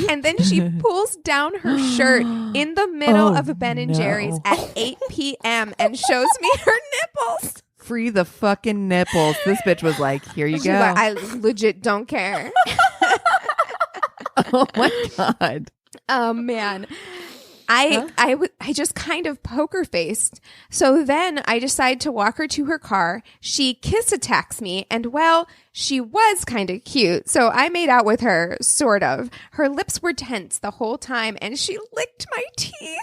And then she pulls down her shirt in the middle of Ben and Jerry's at 8 p.m. and shows me her nipples. Free the fucking nipples. This bitch was like, here you She's go. like, I legit don't care. Oh my God. Oh man. I just kind of poker faced. So then I decide to walk her to her car. She kiss attacks me and well, she was kind of cute. So I made out with her, sort of. Her lips were tense the whole time and she licked my teeth.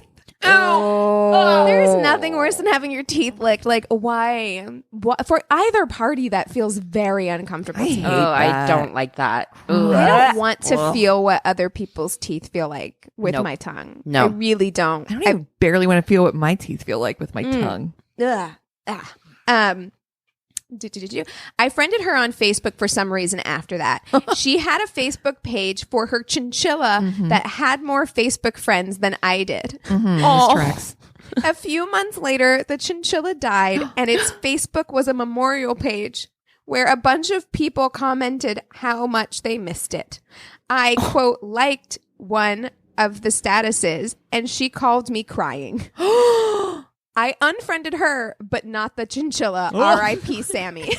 Oh. There is nothing worse than having your teeth licked. Like, why? For either party, that feels very uncomfortable. to me. I don't like that. I don't want to feel what other people's teeth feel like with Nope. my tongue. No. I really don't. I don't even barely want to feel what my teeth feel like with my tongue. Ugh. I friended her on Facebook for some reason after that. She had a Facebook page for her chinchilla that had more Facebook friends than I did. This tracks. A few months later, the chinchilla died and its Facebook was a memorial page where a bunch of people commented how much they missed it. I, quote, liked one of the statuses and she called me crying. I unfriended her, but not the chinchilla. R.I.P. Sammy.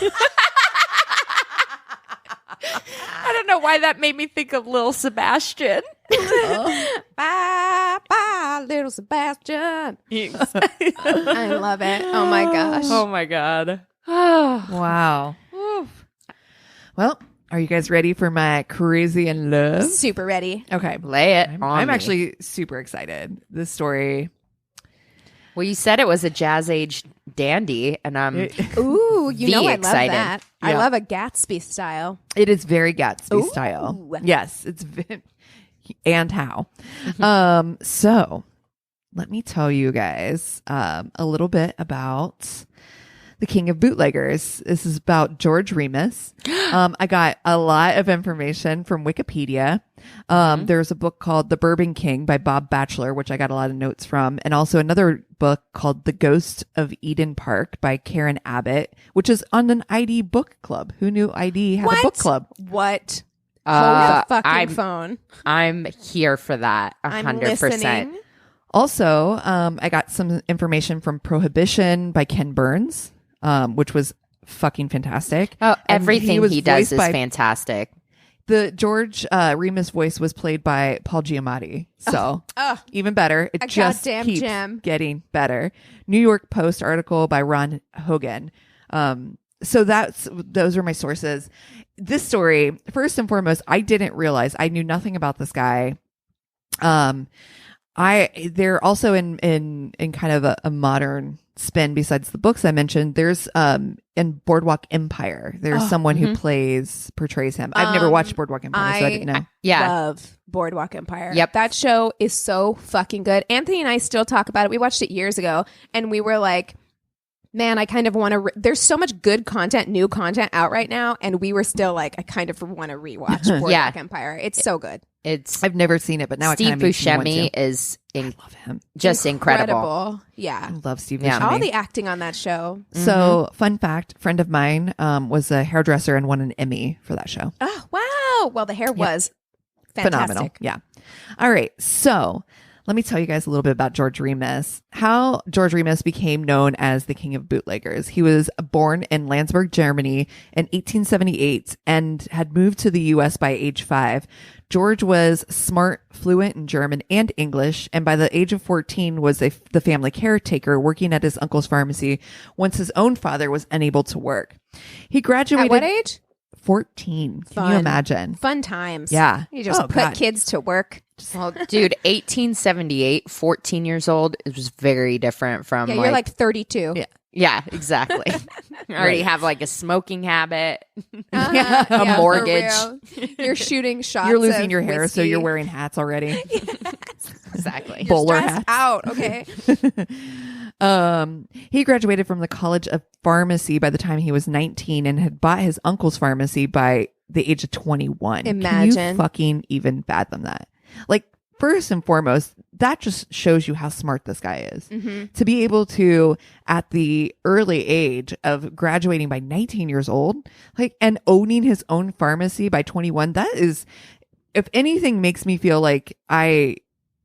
I don't know why that made me think of Lil Sebastian. Bye, bye, little Sebastian. I love it. Oh my gosh. Oh my God. Wow. Well, are you guys ready for my crazy in love? Super ready. Okay. Lay it on I'm me. actually super excited. This story. Well, you said it was a jazz age dandy, and I'm Ooh, you know I excited. love that. I Yeah. love a Gatsby style. It is very Gatsby Ooh. style. Yes, and how. So let me tell you guys a little bit about the king of bootleggers. This is about George Remus. I got a lot of information from Wikipedia. There's a book called The Bourbon King by Bob Batchelor, which I got a lot of notes from, and also another book called The Ghost of Eden Park by Karen Abbott, which is on an ID book club. Who knew ID had a book club? What? Hold the fucking phone. I'm here for that. I'm 100%. listening. Also, I got some information from Prohibition by Ken Burns, which was fucking fantastic. Oh, And everything was he does voiced is by- fantastic. The George Remus voice was played by Paul Giamatti. So even better. It A just goddamn keeps gem. getting better. New York Post article by Ron Hogan. So those are my sources. This story, first and foremost, I didn't realize, I knew nothing about this guy. They're also in kind of a modern spin besides the books I mentioned. There's in Boardwalk Empire, there's someone who portrays him. I've never watched Boardwalk Empire, so I didn't know. Yeah. Love Boardwalk Empire. Yep. That show is so fucking good. Anthony and I still talk about it. We watched it years ago and we were like, man, I kind of want to. There's so much good content, new content out right now, and we were still like, I kind of want to rewatch Boardwalk Empire. It's so good. It's I've never seen it, but now Steve it kind of makes me want Buscemi to. is I love him. just incredible. Yeah. I love Steve Yeah. Buscemi. All the acting on that show. So, fun fact: friend of mine was a hairdresser and won an Emmy for that show. Oh, wow. Well, the hair was fantastic. Phenomenal. Yeah. All right. So let me tell you guys a little bit about George Remus. How George Remus became known as the king of bootleggers. He was born in Landsberg, Germany in 1878 and had moved to the U.S. by age 5. George was smart, fluent in German and English, and by the age of 14 was the family caretaker working at his uncle's pharmacy once his own father was unable to work. He graduated At what age? 14. Can you Fun. imagine? Fun times. Yeah. You just Oh, put God. kids to work. Well, dude, 1878, 14 years old, it was very different from Yeah, you're like 32. Yeah. yeah, exactly. I already have like a smoking habit. Uh-huh. A for mortgage. real. You're shooting shots. You're losing of your hair, so whiskey. you're wearing hats already. Exactly. You're bowler stressed hats. out. Okay. He graduated from the College of Pharmacy by the time he was 19 and had bought his uncle's pharmacy by the age of 21. Can Imagine. you fucking even fathom that? Like, first and foremost, that just shows you how smart this guy is. To be able to, at the early age of graduating by 19 years old, like, and owning his own pharmacy by 21, that is, if anything makes me feel like I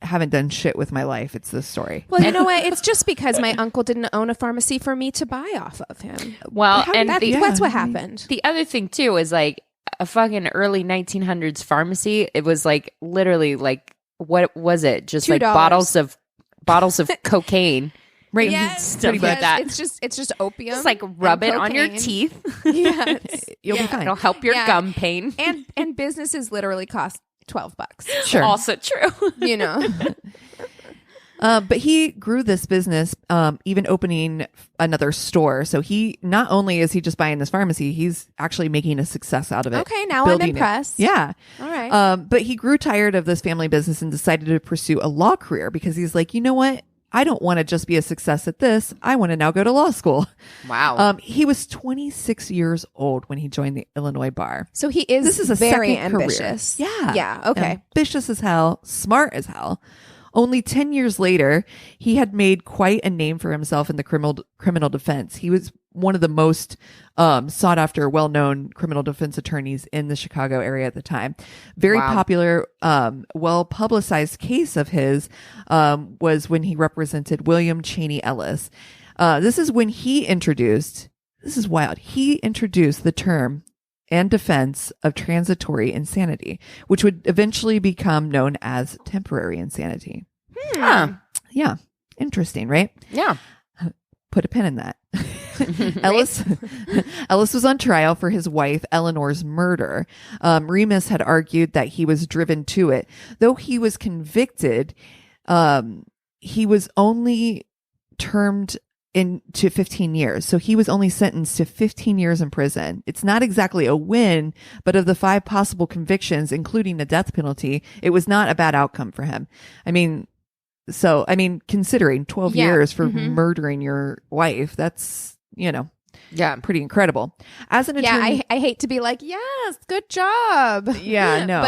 haven't done shit with my life, it's this story. Well, you know what? It's just because my uncle didn't own a pharmacy for me to buy off of him. Well, and That's, the, that's what happened. the other thing too is like a fucking early 1900s pharmacy. It was like literally like, what was it? Just like $2. bottles of cocaine. Right. Yes, Stuff like that. It's just opium. Just like rub and it on your cocaine. teeth. Yes. You'll be Yeah. fine. It'll help your Yeah. gum pain. and businesses literally cost $12. Sure. Also true. You know. But he grew this business, even opening another store. So he, not only is he just buying this pharmacy, he's actually making a success out of it. Okay, now I'm building it. impressed. Yeah. All right. But he grew tired of this family business and decided to pursue a law career because he's like, you know what? I don't want to just be a success at this. I want to now go to law school. Wow. He was 26 years old when he joined the Illinois bar. So he is This is a very second career. ambitious. Yeah. Yeah. Okay. Ambitious as hell, smart as hell. Only 10 years later, he had made quite a name for himself in the criminal defense. He was one of the most sought after, well-known criminal defense attorneys in the Chicago area at the time. Very Wow. popular, well-publicized case of his was when he represented William Cheney Ellis. This is when he introduced, this is wild, he introduced the term and defense of transitory insanity, which would eventually become known as temporary insanity. Huh. Yeah. Interesting, right? Yeah. Put a pin in that. Ellis was on trial for his wife Eleanor's murder. Remus had argued that he was driven to it. Though he was convicted, he was only termed into 15 years. So he was only sentenced to 15 years in prison. It's not exactly a win, but of the 5 possible convictions, including the death penalty, it was not a bad outcome for him. I mean, considering 12 years for murdering your wife, that's, pretty incredible. As an attorney, I hate to be like, yes, good job. Yeah, no,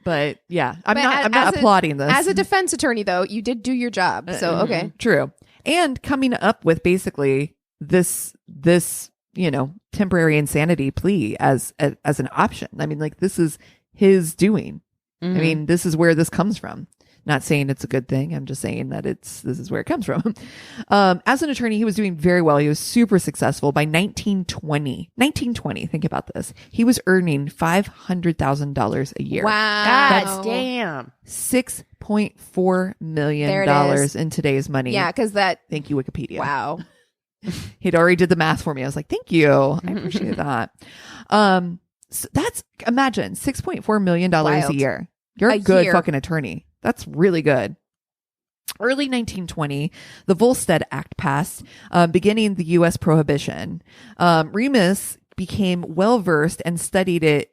but yeah, I'm not applauding this. As a defense attorney, though, you did do your job. So, okay. True. And coming up with basically this temporary insanity plea as an option. I mean, like, this is his doing. I mean, this is where this comes from. Not saying it's a good thing. I'm just saying that this is where it comes from. As an attorney, he was doing very well. He was super successful. By 1920, think about this. He was earning $500,000 a year. Wow. God damn. $6.4 million in today's money. Yeah, because that. Thank you, Wikipedia. Wow. He'd already did the math for me. I was like, thank you. I appreciate that. So imagine $6.4 million a year. You're a good fucking attorney. That's really good. Early 1920, the Volstead Act passed, beginning the U.S. prohibition. Remus became well-versed and studied it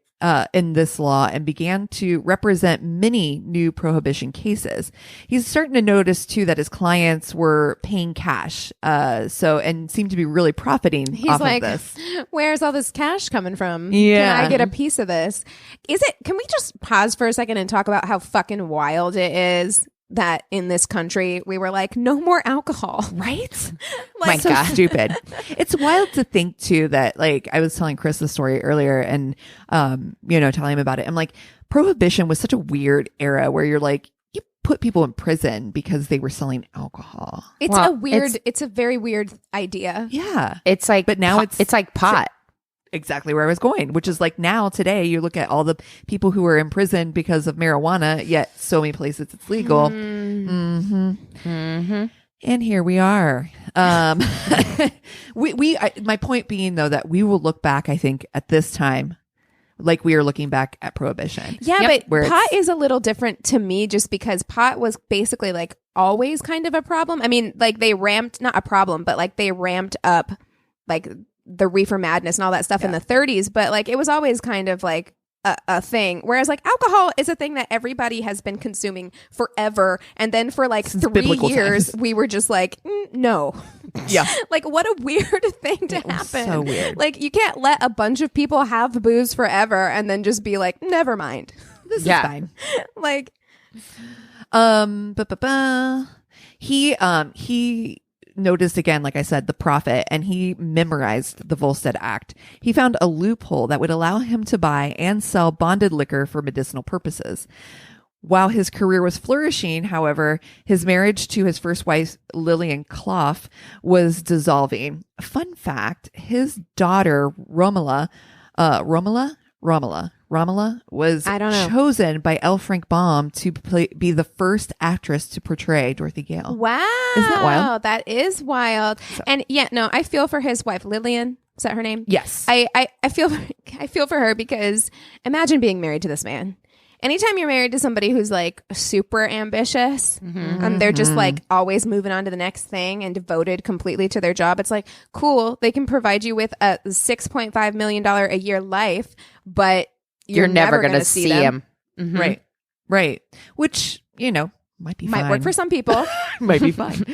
in this law and began to represent many new prohibition cases. He's starting to notice, too, that his clients were paying cash and seemed to be really profiting off of this. Where's all this cash coming from? Yeah. Can I get a piece of this? Can we just pause for a second and talk about how fucking wild it is that in this country we were like, no more alcohol, right? My so God. Stupid. It's wild to think too that, like, I was telling Chris the story earlier and telling him about it. I'm like, prohibition was such a weird era where you're like, you put people in prison because they were selling alcohol. It's a very weird idea. Yeah. It's like, but now it's like pot. Exactly where I was going, which is like now today you look at all the people who are in prison because of marijuana, yet so many places it's legal. And here we are. My point being though, that we will look back, I think, at this time like we are looking back at prohibition. Yeah, but pot is a little different to me just because pot was basically like always kind of a problem. I mean, like they ramped up like the reefer madness and all that stuff in the 30s, but like it was always kind of like a thing. Whereas like alcohol is a thing that everybody has been consuming forever. And then for like Since 3 biblical years, times. we were just like, no. Yeah. Like what a weird thing to happen. So weird. Like you can't let a bunch of people have booze forever and then just be like, never mind. This is fine. Like, he noticed again, like I said, the profit, and he memorized the Volstead Act. He found a loophole that would allow him to buy and sell bonded liquor for medicinal purposes. While his career was flourishing, however, his marriage to his first wife, Lillian Clough, was dissolving. Fun fact, his daughter, Romola was chosen by L. Frank Baum to be the first actress to portray Dorothy Gale. Wow. Isn't that wild? That is wild. So. And yeah, no, I feel for his wife, Lillian. Is that her name? Yes. I feel for her because imagine being married to this man. Anytime you're married to somebody who's like super ambitious and they're just like always moving on to the next thing and devoted completely to their job, it's like, cool, they can provide you with a $6.5 million a year life, but you're never going to see them. Mm-hmm. Right. Which, might be fine. Might work for some people. Might be fine.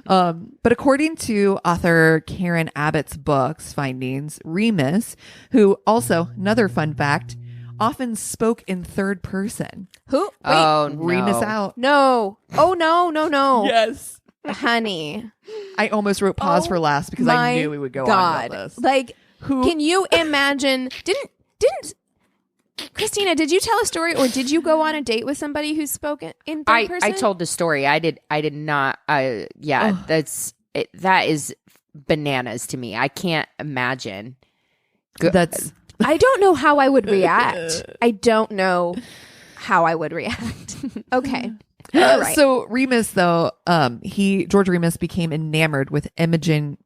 But according to author Karen Abbott's books findings, Remus, who also, another fun fact, often spoke in third person. Who? Wait. Oh, no. Remus out. No. Oh, no. Yes. Honey. I almost wrote pause for last because I knew we would go on about this. Like, can you imagine? Didn't Christina, did you tell a story or did you go on a date with somebody who's spoken in third person? I told the story. I did not. That is bananas to me. I can't imagine. I don't know how I would react. Okay. All right. So Remus, though, George Remus became enamored with Imogene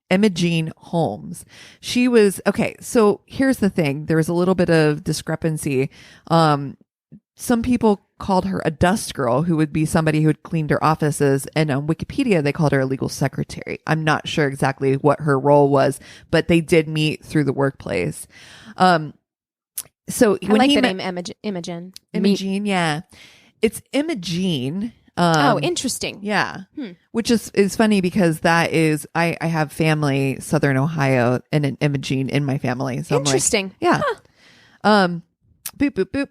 Holmes. She was okay. So here's the thing: there was a little bit of discrepancy. some people called her a dust girl, who would be somebody who had cleaned her offices. And on Wikipedia, they called her a legal secretary. I'm not sure exactly what her role was, but they did meet through the workplace. So I when like he the met name Imogen. Imogene, yeah, it's Imogene. Oh, interesting. Yeah. Which is funny because that is, I have family, Southern Ohio, and an Imogene in my family. So Interesting. I'm like, yeah. Boop, boop, boop.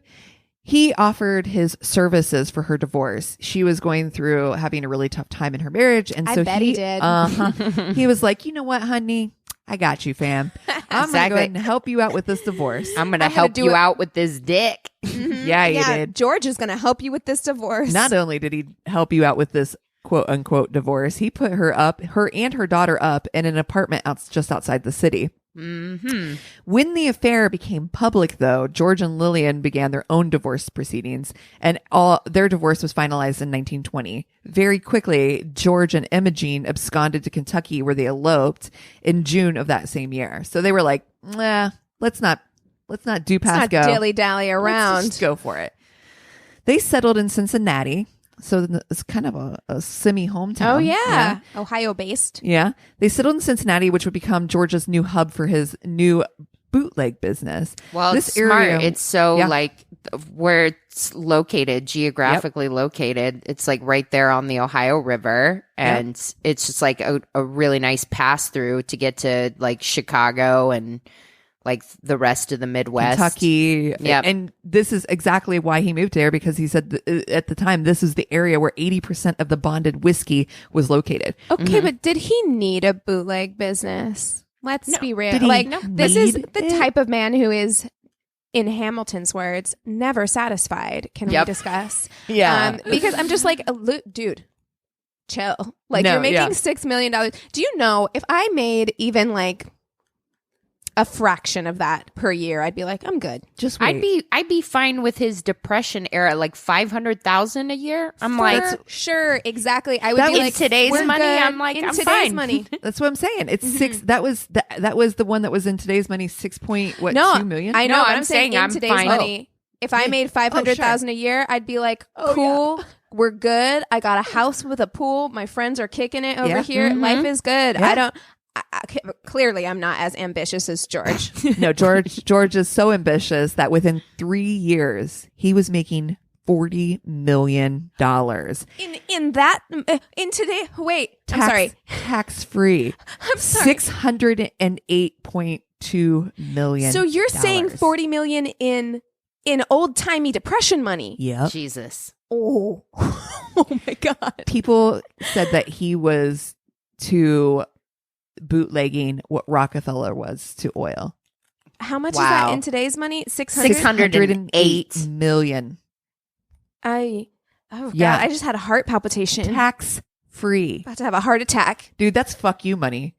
He offered his services for her divorce. She was going through having a really tough time in her marriage. And so I bet he did. He was like, you know what, honey? I got you, fam. I'm going to go ahead and help you out with this divorce. I'm going to help you out with this dick. Yeah, he did. George is going to help you with this divorce. Not only did he help you out with this quote unquote divorce, he put her and her daughter up in an apartment just outside the city. Mm-hmm. When the affair became public, though, George and Lillian began their own divorce proceedings, and their divorce was finalized in 1920. Very quickly, George and Imogene absconded to Kentucky, where they eloped in June of that same year. So they were like, let's not do past go. Dilly dally around. Let's just go for it. They settled in Cincinnati. So it's kind of a semi hometown. Oh, yeah. Ohio based. Yeah. They settled in Cincinnati, which would become George's new hub for his new bootleg business. Well, this it's smart. area, It's so like where it's located, geographically located. It's like right there on the Ohio River. And it's just like a really nice pass through to get to like Chicago and like the rest of the Midwest. Kentucky. Yeah. And this is exactly why he moved there, because he said at the time, this is the area where 80% of the bonded whiskey was located. Okay, but did he need a bootleg business? Let's be real. This is the type of man who is, in Hamilton's words, never satisfied. Can we discuss? Yeah. Because I'm just like, dude, chill. Like, you're making $6 million. Do you know, if I made even like a fraction of that per year, I'd be like, I'm good. Just wait. I'd be fine with his Depression era, like 500,000 a year. I'm like, sure, exactly. I would be like, today's money. Good. I'm like, in I'm today's fine. money. That's what I'm saying. It's six. That was the one that was in today's money. 2 million. I know. No, but I'm saying in I'm today's fine. money. If I made 500,000 a year, I'd be like, cool. We're good. I got a house with a pool. My friends are kicking it over here. Life is good. Yeah. Clearly, I'm not as ambitious as George. No, George is so ambitious that within 3 years he was making $40 million in today. Wait, I'm sorry. Tax free. I'm sorry. $608.2 million. So you're saying 40 million in old timey Depression money? Yep. Jesus. Oh, oh my God. People said that he was to bootlegging what Rockefeller was to oil. How much is that in today's money? 608 million. God, I just had a heart palpitation. Tax free. About to have a heart attack. Dude, that's fuck you money.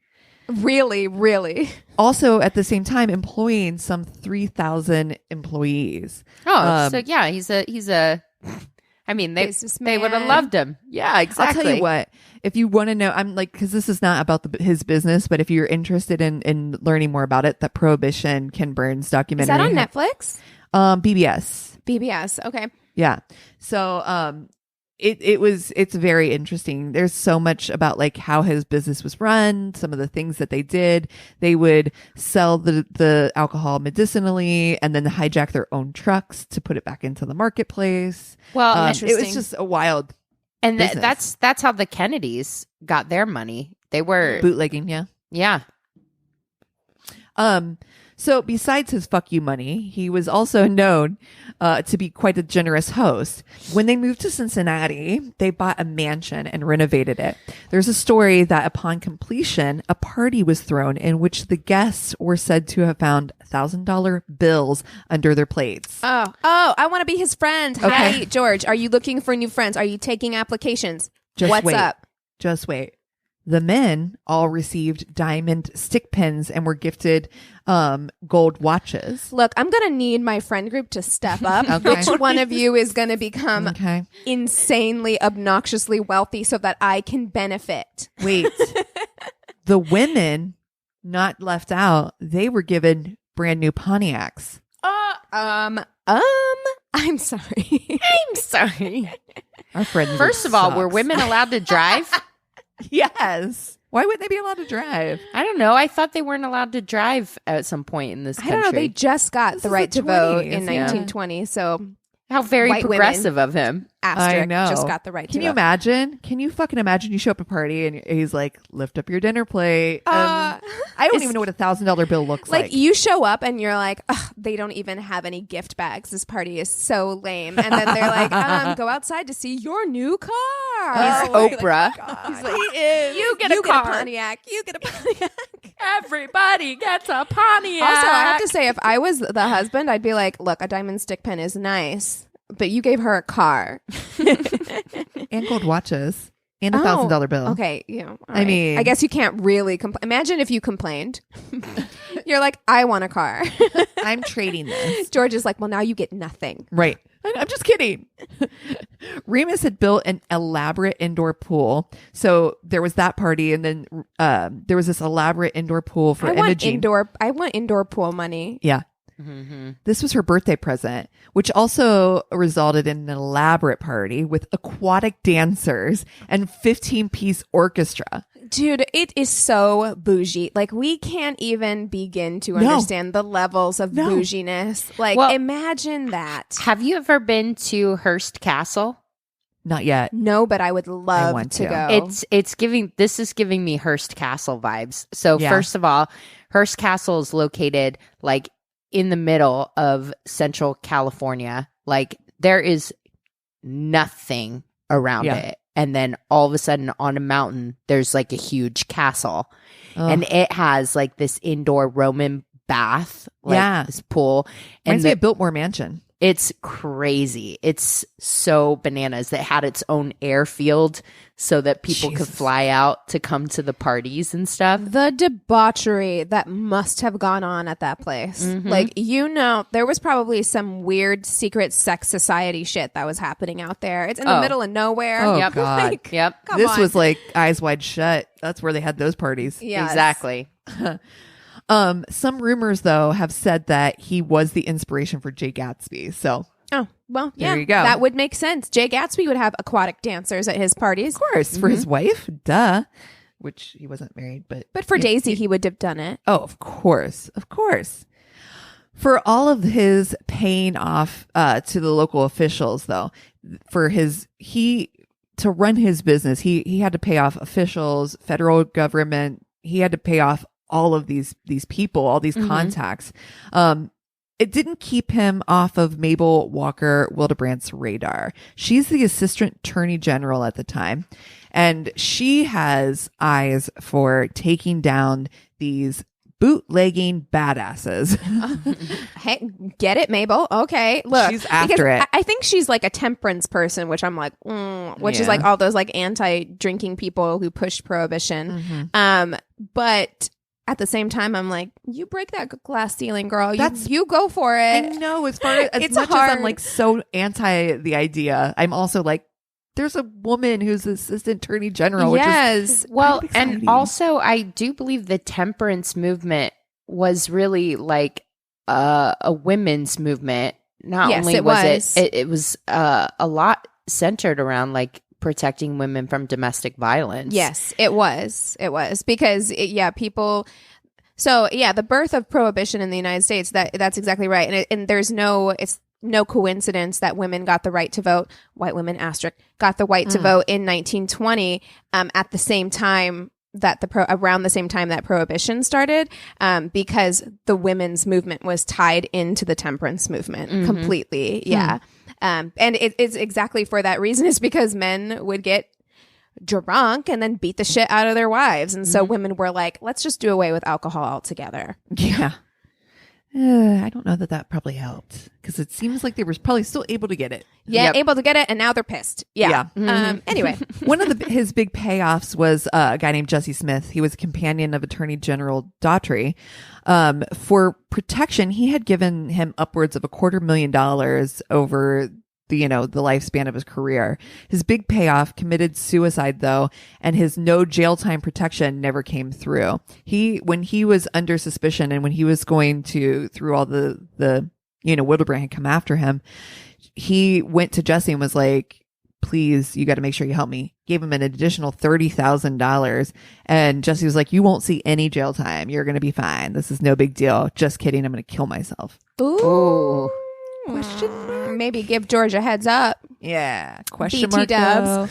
Really, really. Also, at the same time, employing some 3,000 employees. Oh, so yeah, he's a. I mean, they would have loved him. Yeah, exactly. I'll tell you what. If you want to know, I'm like, because this is not about his business, but if you're interested in learning more about it, that Prohibition Ken Burns documentary. Is that on Netflix? BBS. BBS. Okay. Yeah. So, it's very interesting. There's so much about like how his business was run, some of the things that they did. They would sell the alcohol medicinally and then hijack their own trucks to put it back into the marketplace. Well, it was just a wild. And that's how the Kennedys got their money. They were bootlegging. Yeah. Yeah. So besides his fuck you money, he was also known to be quite a generous host. When they moved to Cincinnati, they bought a mansion and renovated it. There's a story that upon completion, a party was thrown in which the guests were said to have found $1,000 bills under their plates. Oh, I want to be his friend. Okay. Hi, George. Are you looking for new friends? Are you taking applications? What's up? Just wait. The men all received diamond stick pins and were gifted gold watches. Look, I'm going to need my friend group to step up. Okay. Which one of you is going to become Okay. insanely, obnoxiously wealthy so that I can benefit? Wait. The women, not left out, they were given brand new Pontiacs. I'm sorry. I'm sorry. Our friend. First of all, were women allowed to drive? Yes. Why wouldn't they be allowed to drive? I don't know. I thought they weren't allowed to drive at some point in this I country. don't know. They just got This the is right the to vote 20s, in yeah. 1920. So How very White women. progressive of him. asterisk I know. just got the right Can to you vote. imagine? Can you fucking imagine you show up at a party and he's like, lift up your dinner plate. Uh, I don't even know what $1,000 bill looks like. Like you show up and you're like, ugh, they don't even have any gift bags. This party is so lame. And then they're like, go outside to see your new car. He's Oprah. He's like, he is. You get a car. Pontiac. You get a Pontiac. Everybody gets a Pontiac. Also, I have to say, if I was the husband, I'd be like, look, a diamond stick pin is nice, but you gave her a car. and gold watches. And $1,000 bill. Okay, you know, I mean- I guess you can't really imagine if you complained. You're like, I want a car. I'm trading this. George is like, well, now you get nothing. Right. I'm just kidding. Remus had built an elaborate indoor pool. So there was that party. And then there was this elaborate indoor pool for I want Imogene. indoor pool money. Yeah. This was her birthday present, which also resulted in an elaborate party with aquatic dancers and 15-piece orchestra. Dude, it is so bougie. Like, we can't even begin to understand the levels of bouginess. Like, Well- imagine that. Have you ever been to Hearst Castle? Not yet. No, but I would love want to to. go. This is giving me Hearst Castle vibes. So Yeah. first of all, Hearst Castle is located like in the middle of Central California. Like there is nothing around Yeah. it. And then all of a sudden on a mountain, there's like a huge castle. Ugh. And it has like this indoor Roman bath, like Yeah. this pool. And Reminds me of Biltmore Mansion. it's crazy. It's so bananas that had its own airfield so that people could Jesus. fly out to come to the parties and stuff. The debauchery that must have gone on at that place. Mm-hmm. Like, there was probably some weird secret sex society shit that was happening out there. It's in the Oh. middle of nowhere. Oh, Yep. God. Like, Yep. come This on. was like Eyes Wide Shut. That's where they had those parties. Yes. Exactly. Some rumors, though, have said that he was the inspiration for Jay Gatsby. So, Oh, well, There yeah. you go. That would make sense. Jay Gatsby would have aquatic dancers at his parties. of course, for his wife, duh, which he wasn't married, But for Yeah, Daisy, he would have done it. Oh, of course. Of course. For all of his paying off to the local officials, though, to run his business, he had to pay off officials, federal government. He had to pay off all of these people, all these contacts. It didn't keep him off of Mabel Walker Wildebrandt's radar. She's the assistant attorney general at the time, and she has eyes for taking down these bootlegging badasses. Hey, get it, Mabel? Okay, look, She's after because it. I think she's like a temperance person, which I'm like, which is Yeah. like all those like anti-drinking people who push prohibition. Mm-hmm. But at the same time, I'm like, you break that glass ceiling, girl. That's- You go for I it. know, as much as I'm hard- like so anti the idea, I'm also like, there's a woman who's the assistant attorney general, which is Yes. Well, kind of and exciting. also I do believe the temperance movement was really like a women's movement. Not Yes, only it was was. it was a lot centered around like protecting women from domestic violence. Yes, it was. It was because people. So yeah, the birth of prohibition in the United States. That's exactly right. And there's it's no coincidence that women got the right to vote. White women asterisk got the right to vote in 1920. At the same time that around the same time that prohibition started, because the women's movement was tied into the temperance movement completely. Yeah. And it's exactly for that reason. Is because men would get drunk and then beat the shit out of their wives. And so women were like, let's just do away with alcohol altogether. yeah. I don't know that probably helped because it seems like they were probably still able to get it. Yeah, Yep. able to get it. And now they're pissed. Yeah. Anyway. One of his big payoffs was a guy named Jesse Smith. He was a companion of Attorney General Daughtry. For protection, he had given him upwards of $250,000 over the lifespan of his career. His big payoff, committed suicide though, and his no jail time protection never came through. When he was under suspicion and when he was going through all the Wildebrandt had come after him, he went to Jesse and was like, please, you got to make sure you help me. Gave him an additional $30,000. And Jesse was like, you won't see any jail time. You're going to be fine. This is no big deal. Just kidding. I'm going to kill myself. Ooh. Question mark? Maybe give George a heads up. Yeah. Question BT mark. dubs.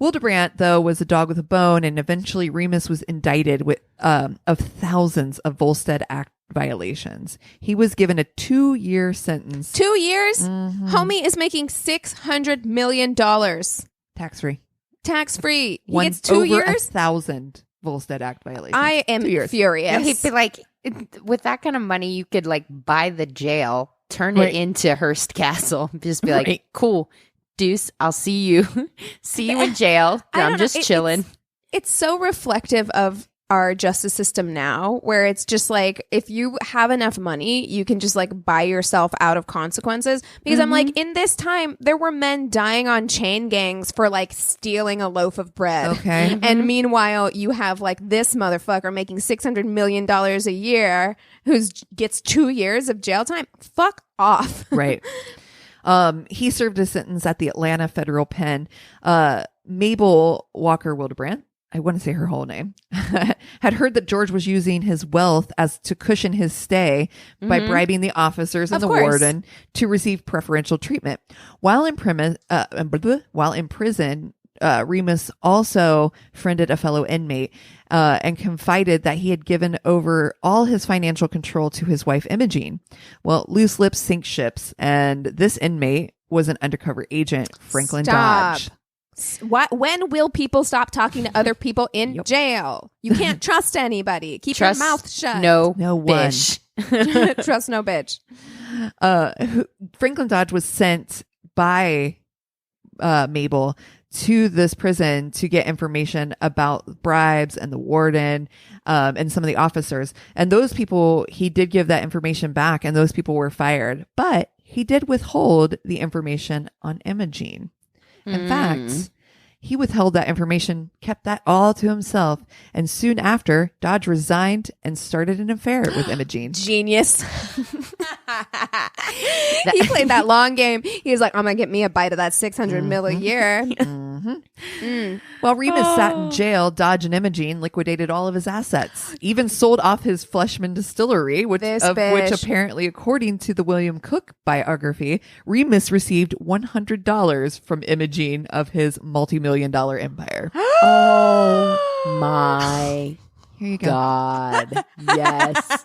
Wildebrandt, though, was a dog with a bone, and eventually Remus was indicted with of thousands of Volstead Act violations. He was given a 2-year sentence. 2 years? Homie is making $600 million. Tax-free. Tax-free. He gets 2 over years? 1,000 Volstead Act violations. I am 2 years. furious. He'd be like, with that kind of money, you could like buy the jail, turn it into Hearst Castle, just be like, cool, deuce, I'll see you in jail. I'm just chilling. It's so reflective of our justice system now, where it's just like, if you have enough money, you can just like buy yourself out of consequences. Because I'm like, in this time, there were men dying on chain gangs for like stealing a loaf of bread. Okay. And meanwhile, you have like this motherfucker making $600 million a year who gets 2 years of jail time. Fuck off. Right. He served a sentence at the Atlanta federal pen. Mabel Walker Wildebrandt, I want to say her whole name, had heard that George was using his wealth as to cushion his stay by bribing the officers and the warden to receive preferential treatment. While in prison, Remus also friended a fellow inmate and confided that he had given over all his financial control to his wife, Imogene. Well, loose lips sink ships, and this inmate was an undercover agent, Franklin Dodge. When will people stop talking to other people in jail? You can't trust anybody. Keep your mouth shut. No one. Trust no bitch. Franklin Dodge was sent by Mabel to this prison to get information about bribes and the warden and some of the officers. And those people, he did give that information back, and those people were fired. But he did withhold the information on Imogene. In fact, he withheld that information, kept that all to himself, and soon after, Dodge resigned and started an affair with Imogene. Genius. He played that long game. He was like, I'm going to get me a bite of that $600 mil a year. While Remus sat in jail, Dodge and Imogene liquidated all of his assets, even sold off his Fleshman distillery, which apparently, according to the William Cook biography, Remus received $100 from Imogene of his multi-million-dollar empire. Oh my Here you go. God. Yes.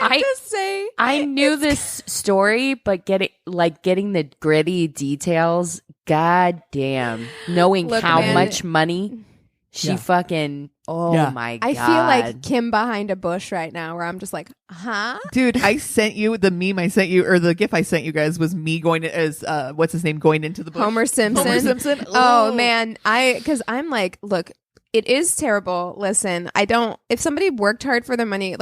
I knew this story, but getting the gritty details, god damn, knowing how much money she fucking, my God. I feel like Kim behind a bush right now, where I'm just like, huh? Dude, I sent you the meme I sent you, or the GIF I sent you guys was me going as, what's his name, going into the bush. Homer Simpson. Oh man. Because I'm like, look, it is terrible. Listen, if somebody worked hard for their money,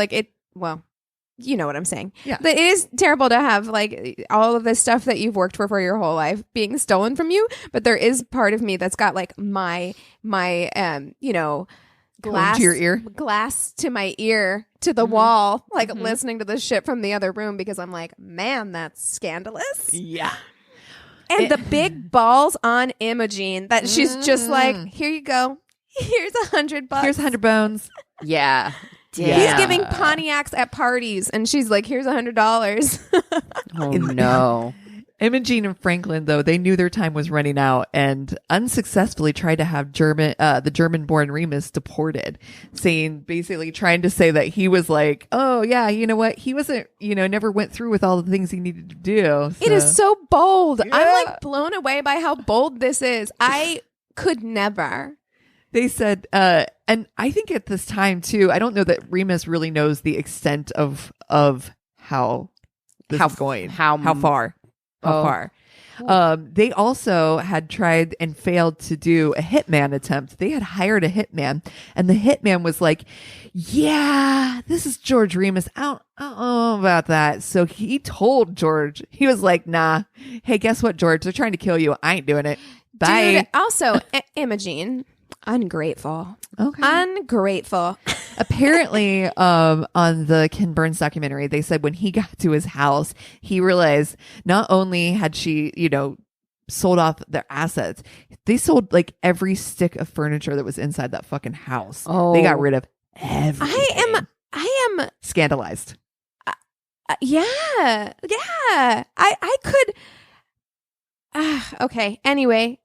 you know what I'm saying. Yeah. But it is terrible to have like all of this stuff that you've worked for your whole life being stolen from you. But there is part of me that's got like my glass to your ear, glass to my ear to the wall, like listening to the shit from the other room, because I'm like, man, that's scandalous. Yeah. And the big balls on Imogene that she's just like, here you go. Here's $100. Here's 100 bones. Yeah. Damn. He's giving Pontiacs at parties, and she's like, here's $100. Oh, no. Imogene and Franklin, though, they knew their time was running out and unsuccessfully tried to have the German-born Remus deported, trying to say that he was like, oh, yeah, you know what? He wasn't, never went through with all the things he needed to do. So. It is so bold. Yeah. I'm like blown away by how bold this is. I could never. They said, and I think at this time too, I don't know that Remus really knows the extent of how this is going, how far. They also had tried and failed to do a hitman attempt. They had hired a hitman, and the hitman was like, yeah, this is George Remus. I don't know about that. So he told George, he was like, nah, hey, guess what, George? They're trying to kill you. I ain't doing it. Bye. Dude, also, Imogene. Ungrateful. Okay. Ungrateful. Apparently, on the Ken Burns documentary, they said when he got to his house, he realized not only had she, sold off their assets, they sold like every stick of furniture that was inside that fucking house. Oh. They got rid of everything. I am Scandalized. yeah. I could okay. Anyway,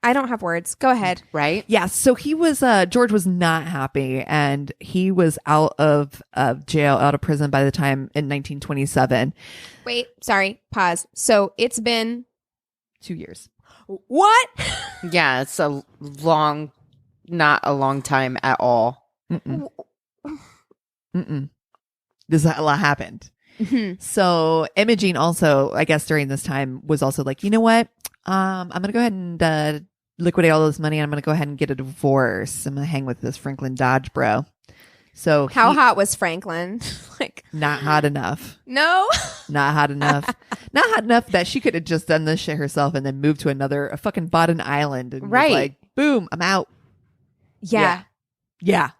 I don't have words. Go ahead. Right? Yeah. So he was, George was not happy, and he was out of jail, out of prison by the time in 1927. Wait, sorry. Pause. So it's been 2 years. what? Yeah, it's not a long time at all. This a lot happened. So Imogene also, I guess during this time, was also like, you know what? I'm going to go ahead and liquidate all this money, and I'm going to go ahead and get a divorce. I'm going to hang with this Franklin Dodge bro. So How hot was Franklin? Like, not hot enough. no. Not hot enough. Not hot enough that she could have just done this shit herself and then moved to fucking bought an island and was Right. like, boom, I'm out. Yeah. Yeah.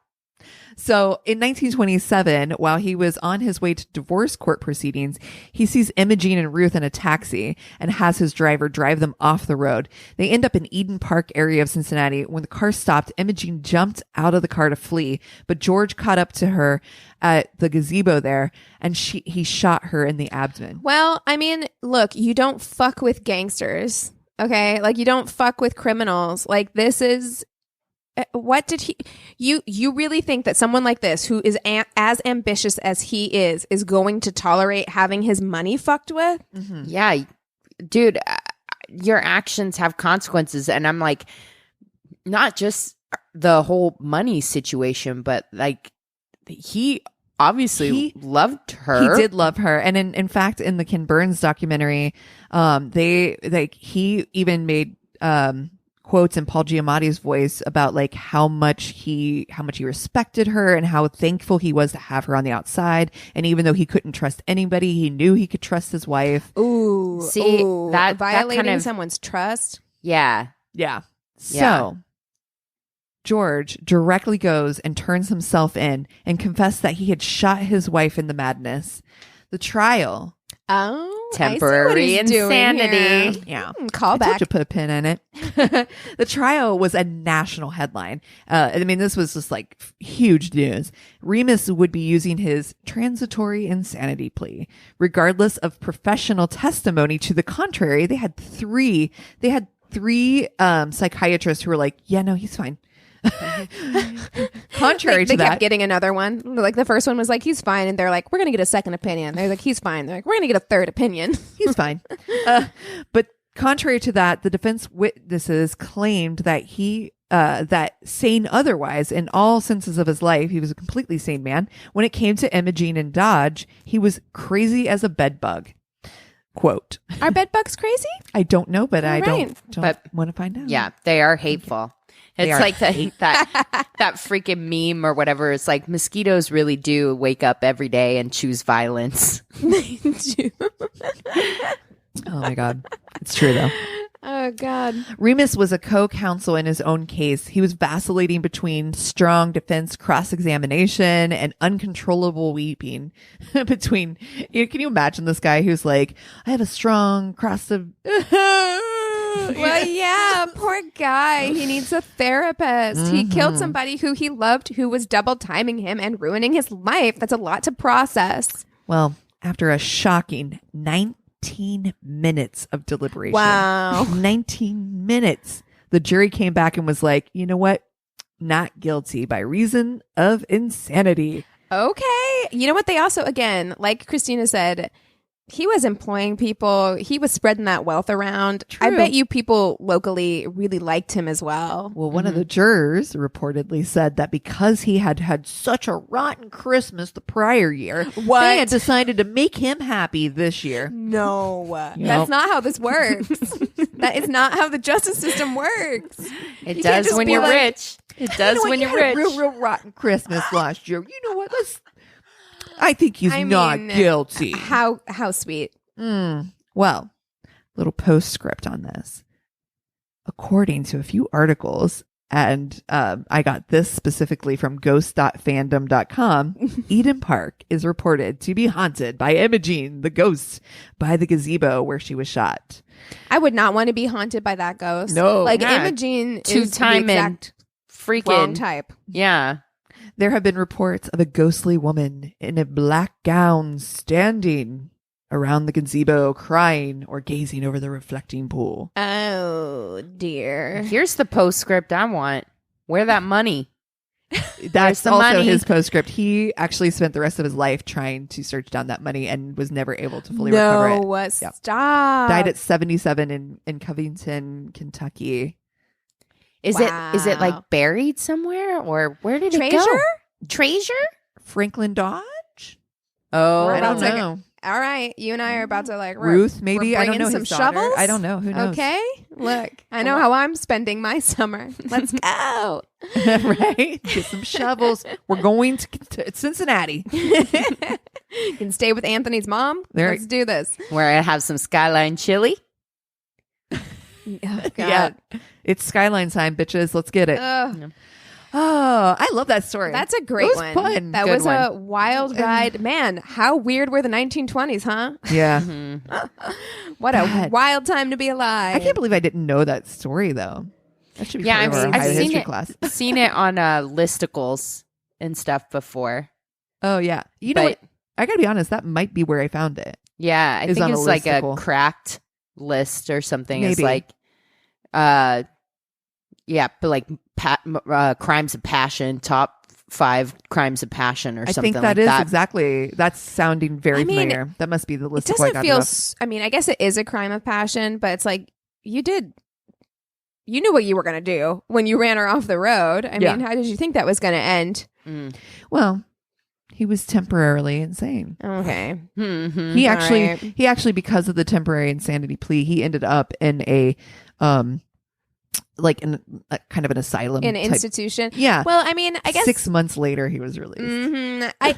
So in 1927, while he was on his way to divorce court proceedings, he sees Imogene and Ruth in a taxi and has his driver drive them off the road. They end up in Eden Park area of Cincinnati. When the car stopped, Imogene jumped out of the car to flee, but George caught up to her at the gazebo there, and he shot her in the abdomen. Well, I mean, look, you don't fuck with gangsters. Okay? Like, you don't fuck with criminals. Like, this is what did he you really think that someone like this, who is as ambitious as he is going to tolerate having his money fucked with? Yeah, dude, your actions have consequences. And I'm like, not just the whole money situation, but like, he obviously loved her. He did love her. And in fact, in the Ken Burns documentary, he even made quotes in Paul Giamatti's voice about like how much he respected her and how thankful he was to have her on the outside. And even though he couldn't trust anybody, he knew he could trust his wife. Ooh, See, that violating kind of, someone's trust. Yeah. Yeah. So Yeah. George directly goes and turns himself in and confessed that he had shot his wife in the madness. The trial. Oh, Temporary insanity. Yeah. Call I told back. you to put a pin in it. The trial was a national headline. I mean, this was just like huge news. Remus would be using his transitory insanity plea. Regardless of professional testimony to the contrary, they had three psychiatrists who were like, yeah, no, he's fine. Contrary they to that, kept getting another one. Like, the first one was like, he's fine, and they're like, we're gonna get a second opinion. They're like, he's fine. They're like, we're gonna get a third opinion. he's fine. But contrary to that, the defense witnesses claimed that that sane otherwise in all senses of his life, he was a completely sane man. When it came to Imogene and Dodge, he was crazy as a bedbug. Quote, Are bed bugs crazy? I don't know, but I right. don't want to find out. Yeah, they are hateful. They It's are like that freaking meme or whatever. It's like mosquitoes really do wake up every day and choose violence. Oh my God. It's true though. Oh God. Remus was a co-counsel in his own case. He was vacillating between strong defense cross-examination and uncontrollable weeping. Can you imagine this guy who's like, I have a strong Well, yeah, poor guy. He needs a therapist. He killed somebody who he loved, who was double timing him and ruining his life. That's a lot to process. Well, after a shocking 19 minutes of deliberation. Wow. 19 minutes. The jury came back and was like, you know what? Not guilty by reason of insanity. Okay. You know what? They also, again, like Christina said, he was employing people. He was spreading that wealth around. True. I bet you people locally really liked him as well. Well, one of the jurors reportedly said that because he had had such a rotten Christmas the prior year, they had decided to make him happy this year. No, Yep. that's not how this works. That is not how the justice system works. It You can't does just when be you're like, rich. It does You know what? when You you're had rich. a real rotten Christmas last year. You know what? I think he's I not mean, guilty. How sweet. Well, little postscript on this. According to a few articles, And I got this specifically from ghost.fandom.com. Eden Park is reported to be haunted by Imogene, the ghost, by the gazebo where she was shot. I would not want to be haunted by that ghost. No. Like Yeah. Imogene is the Two-time and exact freaking wrong type. Yeah. There have been reports of a ghostly woman in a black gown standing around the gazebo, crying or gazing over the reflecting pool. Oh dear. Here's the postscript I want. Where that money? That's the also money. his postscript. He actually spent the rest of his life trying to search down that money and was never able to fully recover it. No, Yep. stop. Died at 77 in Covington, Kentucky. Is it like Wow. buried somewhere, or where did it Treasure? go? Treasure? Franklin Dodge? Oh, I don't about to- know. All right, you and I are about to like Ruth, maybe? we're I don't know. bringing His some daughter. shovels? I don't know. Who knows? Okay, look, I know how I'm spending my summer. Let's go. Right? Get some shovels. We're going to Cincinnati. You can stay with Anthony's mom. There- Let's do this. where I have some Skyline chili. Oh, God. Yeah. It's Skyline time, bitches. Let's get it. Ugh. Oh, I love that story. That's a great It was one. fun. That Good was a one. wild ride. Man, how weird were the 1920s, huh? Yeah. What a God. wild time to be alive. I can't believe I didn't know that story, though. That should be Yeah, part of our I've Ohio seen history it. class. Seen it on listicles and stuff before. Oh, yeah. You know But- what? I got to be honest. That might be where I found it. Yeah, I Is think on a it's like a listicle. cracked list or something. It's Maybe. like, yeah, but like crimes of passion, top 5 crimes of passion, or I something think that like is that. exactly. That's sounding very I mean, familiar. That must be the It list. doesn't feel. I mean, I guess it is a crime of passion, but it's like you knew what you were going to do when you ran her off the road. I Yeah. mean, how did you think that was going to end? Mm. Well, he was temporarily insane. Okay. Mhm. He All actually, right. he actually, because of the temporary insanity plea, he ended up in a, like in a, kind of an asylum. In an type- institution. Yeah. Well, I mean, I guess 6 months later, he was released.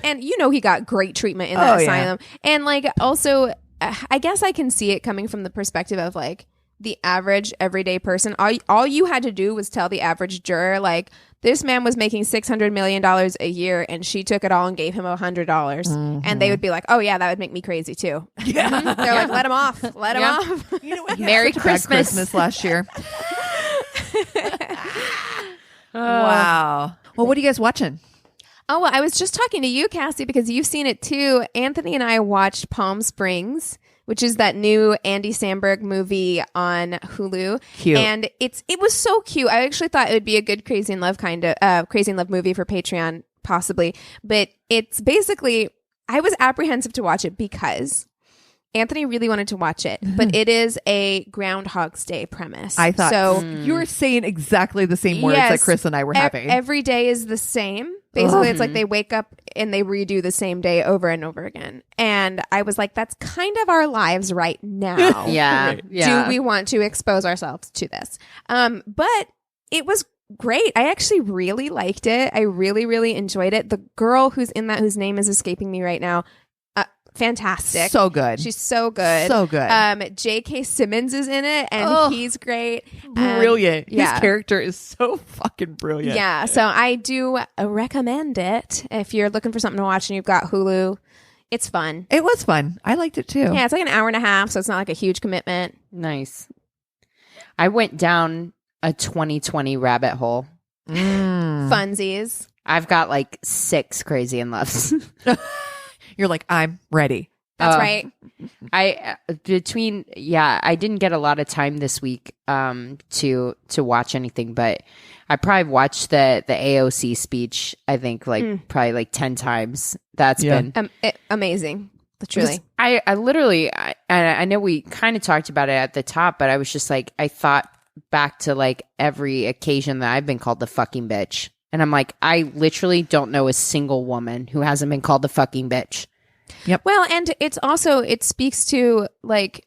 and you know he got great treatment in Oh, that yeah. asylum, and like also, I guess I can see it coming from the perspective of like the average everyday person. All you had to do was tell the average juror like this man was making $600 million a year, and she took it all and gave him $100, and they would be like, oh yeah, that would make me crazy too. Yeah. They're like, let him off, let him Yeah. off. You know what? He had Merry such a bad Christmas. Christmas last year. Wow. Well, what are you guys watching? Oh, well, I was just talking to you, Cassie, because you've seen it too. Anthony and I watched Palm Springs, which is that new Andy Samberg movie on Hulu. Cute. And it was so cute. I actually thought it would be a good Crazy in Love Crazy in Love movie for Patreon, possibly. But it's basically, I was apprehensive to watch it because Anthony really wanted to watch it, but it is a Groundhog's Day premise. I thought so. you were saying exactly the same words that Yes. Chris and I were having. Every day is the same. Basically, it's like they wake up and they redo the same day over and over again. And I was like, that's kind of our lives right now. Yeah, yeah. Do we want to expose ourselves to this? But it was great. I actually really liked it. I really, really enjoyed it. The girl who's in that, whose name is escaping me right now, fantastic. So good. She's so good. So good. J.K. Simmons is in it, and Oh. he's great. Brilliant. yeah. His character is so fucking brilliant. Yeah, so I do recommend it if you're looking for something to watch and you've got Hulu. It's fun. It was fun. I liked it too. Yeah, it's like an hour and a half, so it's not like a huge commitment. Nice. I went down a 2020 rabbit hole. Funsies. I've got like 6 Crazy in Loves. You're like, I'm ready. That's Oh. right. I didn't get a lot of time this week to watch anything, but I probably watched the AOC speech. I think probably like 10 times. That's Yeah. been Amazing. Truly. I literally I know we kind of talked about it at the top, but I was just like, I thought back to like every occasion that I've been called the fucking bitch. And I'm like, I literally don't know a single woman who hasn't been called the fucking bitch. Well, and it's also, it speaks to like,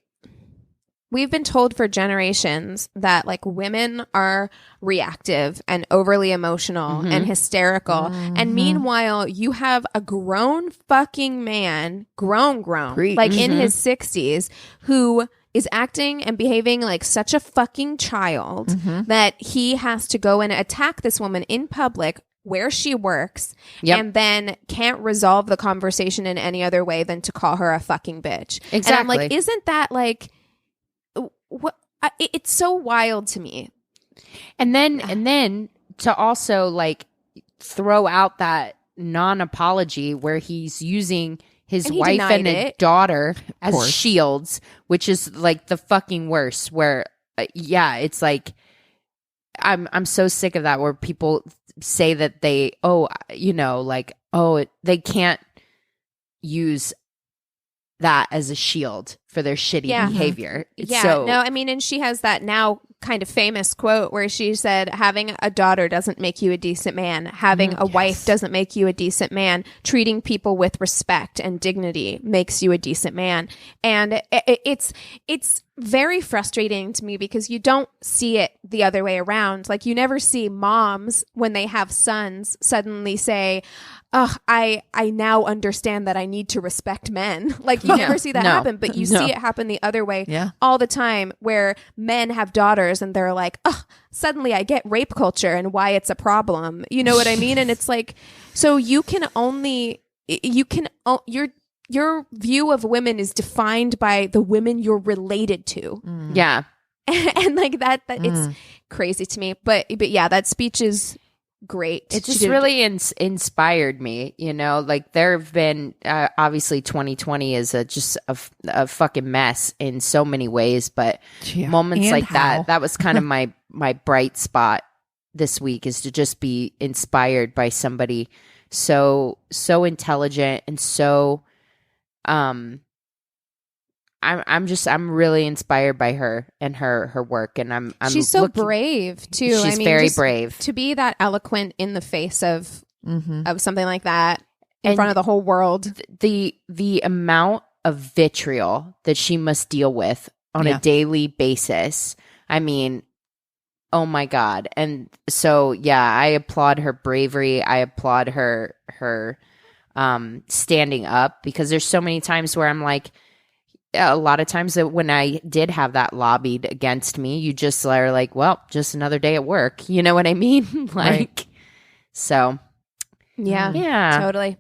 we've been told for generations that like women are reactive and overly emotional and hysterical. And meanwhile, you have a grown fucking man, grown, Preach. like in his 60s, who is acting and behaving like such a fucking child that he has to go and attack this woman in public where she works and then can't resolve the conversation in any other way than to call her a fucking bitch. Exactly. And I'm like, isn't that like, what? It's so wild to me. And then to also like throw out that non-apology where he's using his wife and a daughter as shields, which is like the fucking worst. Where it's like I'm so sick of that, where people say that they they can't use that as a shield for their shitty behavior. And she has that now kind of famous quote where she said, having a daughter doesn't make you a decent man. Having a wife doesn't make you a decent man. Treating people with respect and dignity makes you a decent man. And it's very frustrating to me because you don't see it the other way around. Like, you never see moms when they have sons suddenly say, oh, I now understand that I need to respect men. Like, you never see that happen, but you see it happen the other way all the time, where men have daughters and they're like, oh, suddenly I get rape culture and why it's a problem. You know what I mean? And it's like, so your view of women is defined by the women you're related to. Yeah. And like that it's crazy to me. But yeah, that speech is great. It just really inspired me, like there have been obviously 2020 is just a fucking mess in so many ways, but moments like that was kind of my bright spot this week, is to just be inspired by somebody so intelligent and so I'm really inspired by her and her work, and she's so brave too. She's very brave to be that eloquent in the face of something like that in front of the whole world. The amount of vitriol that she must deal with on a daily basis. I mean, oh my God. And so I applaud her bravery. I applaud her standing up, because there's so many times where I'm like, a lot of times that when I did have that lobbied against me, you just are like, well, just another day at work. You know what I mean? So. Yeah, totally.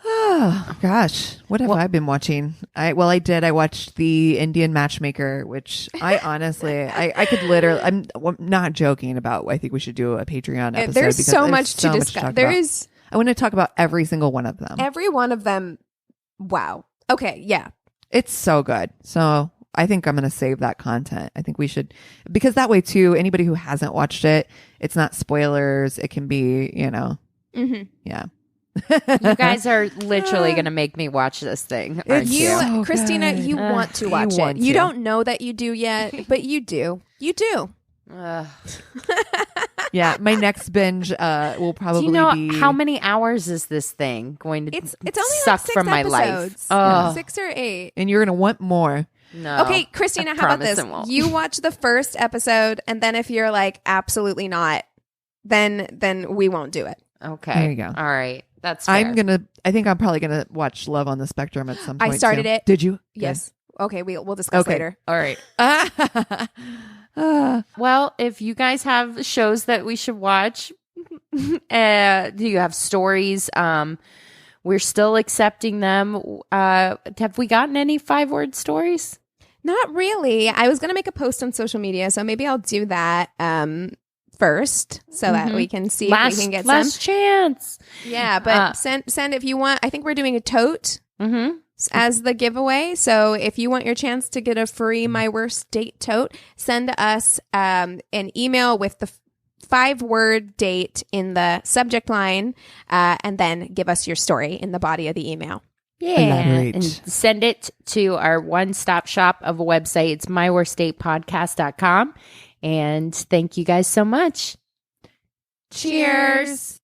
Oh gosh, what have I been watching? I watched the Indian Matchmaker, which I honestly, I could literally, I'm not joking about. I think we should do a Patreon episode. There's so much to discuss. I want to talk about every single one of them. Every one of them. Wow. Okay, yeah. It's so good. So I think I'm going to save that content. I think we should, because that way too, anybody who hasn't watched it, it's not spoilers. It can be, yeah. You guys are literally going to make me watch this thing, aren't you? So Christina, you want to watch it. You don't know that you do yet, but you do. You do. Yeah, my next binge will probably be... how many hours is this thing going to it's only suck like 6 from my episodes. life? 6 or 8. And you're going to want more. No. Okay, Christina, how about this? You watch the first episode, and then if you're like, absolutely not, then we won't do it. Okay. There you go. All right. That's fair. I think I'm probably going to watch Love on the Spectrum at some point. I started it. Did you? Yes. Okay, we'll discuss later. All right. Well, if you guys have shows that we should watch, do you have stories? We're still accepting them. Have we gotten any 5-word stories? Not really. I was going to make a post on social media, so maybe I'll do that first so that we can see if we can get last chance. Yeah, but send if you want. I think we're doing a tote as the giveaway. So if you want your chance to get a free My Worst Date tote, send us an email with the 5-word date in the subject line, and then give us your story in the body of the email. Yeah. And send it to our one-stop shop of a website. It's myworstdatepodcast.com. And thank you guys so much. Cheers.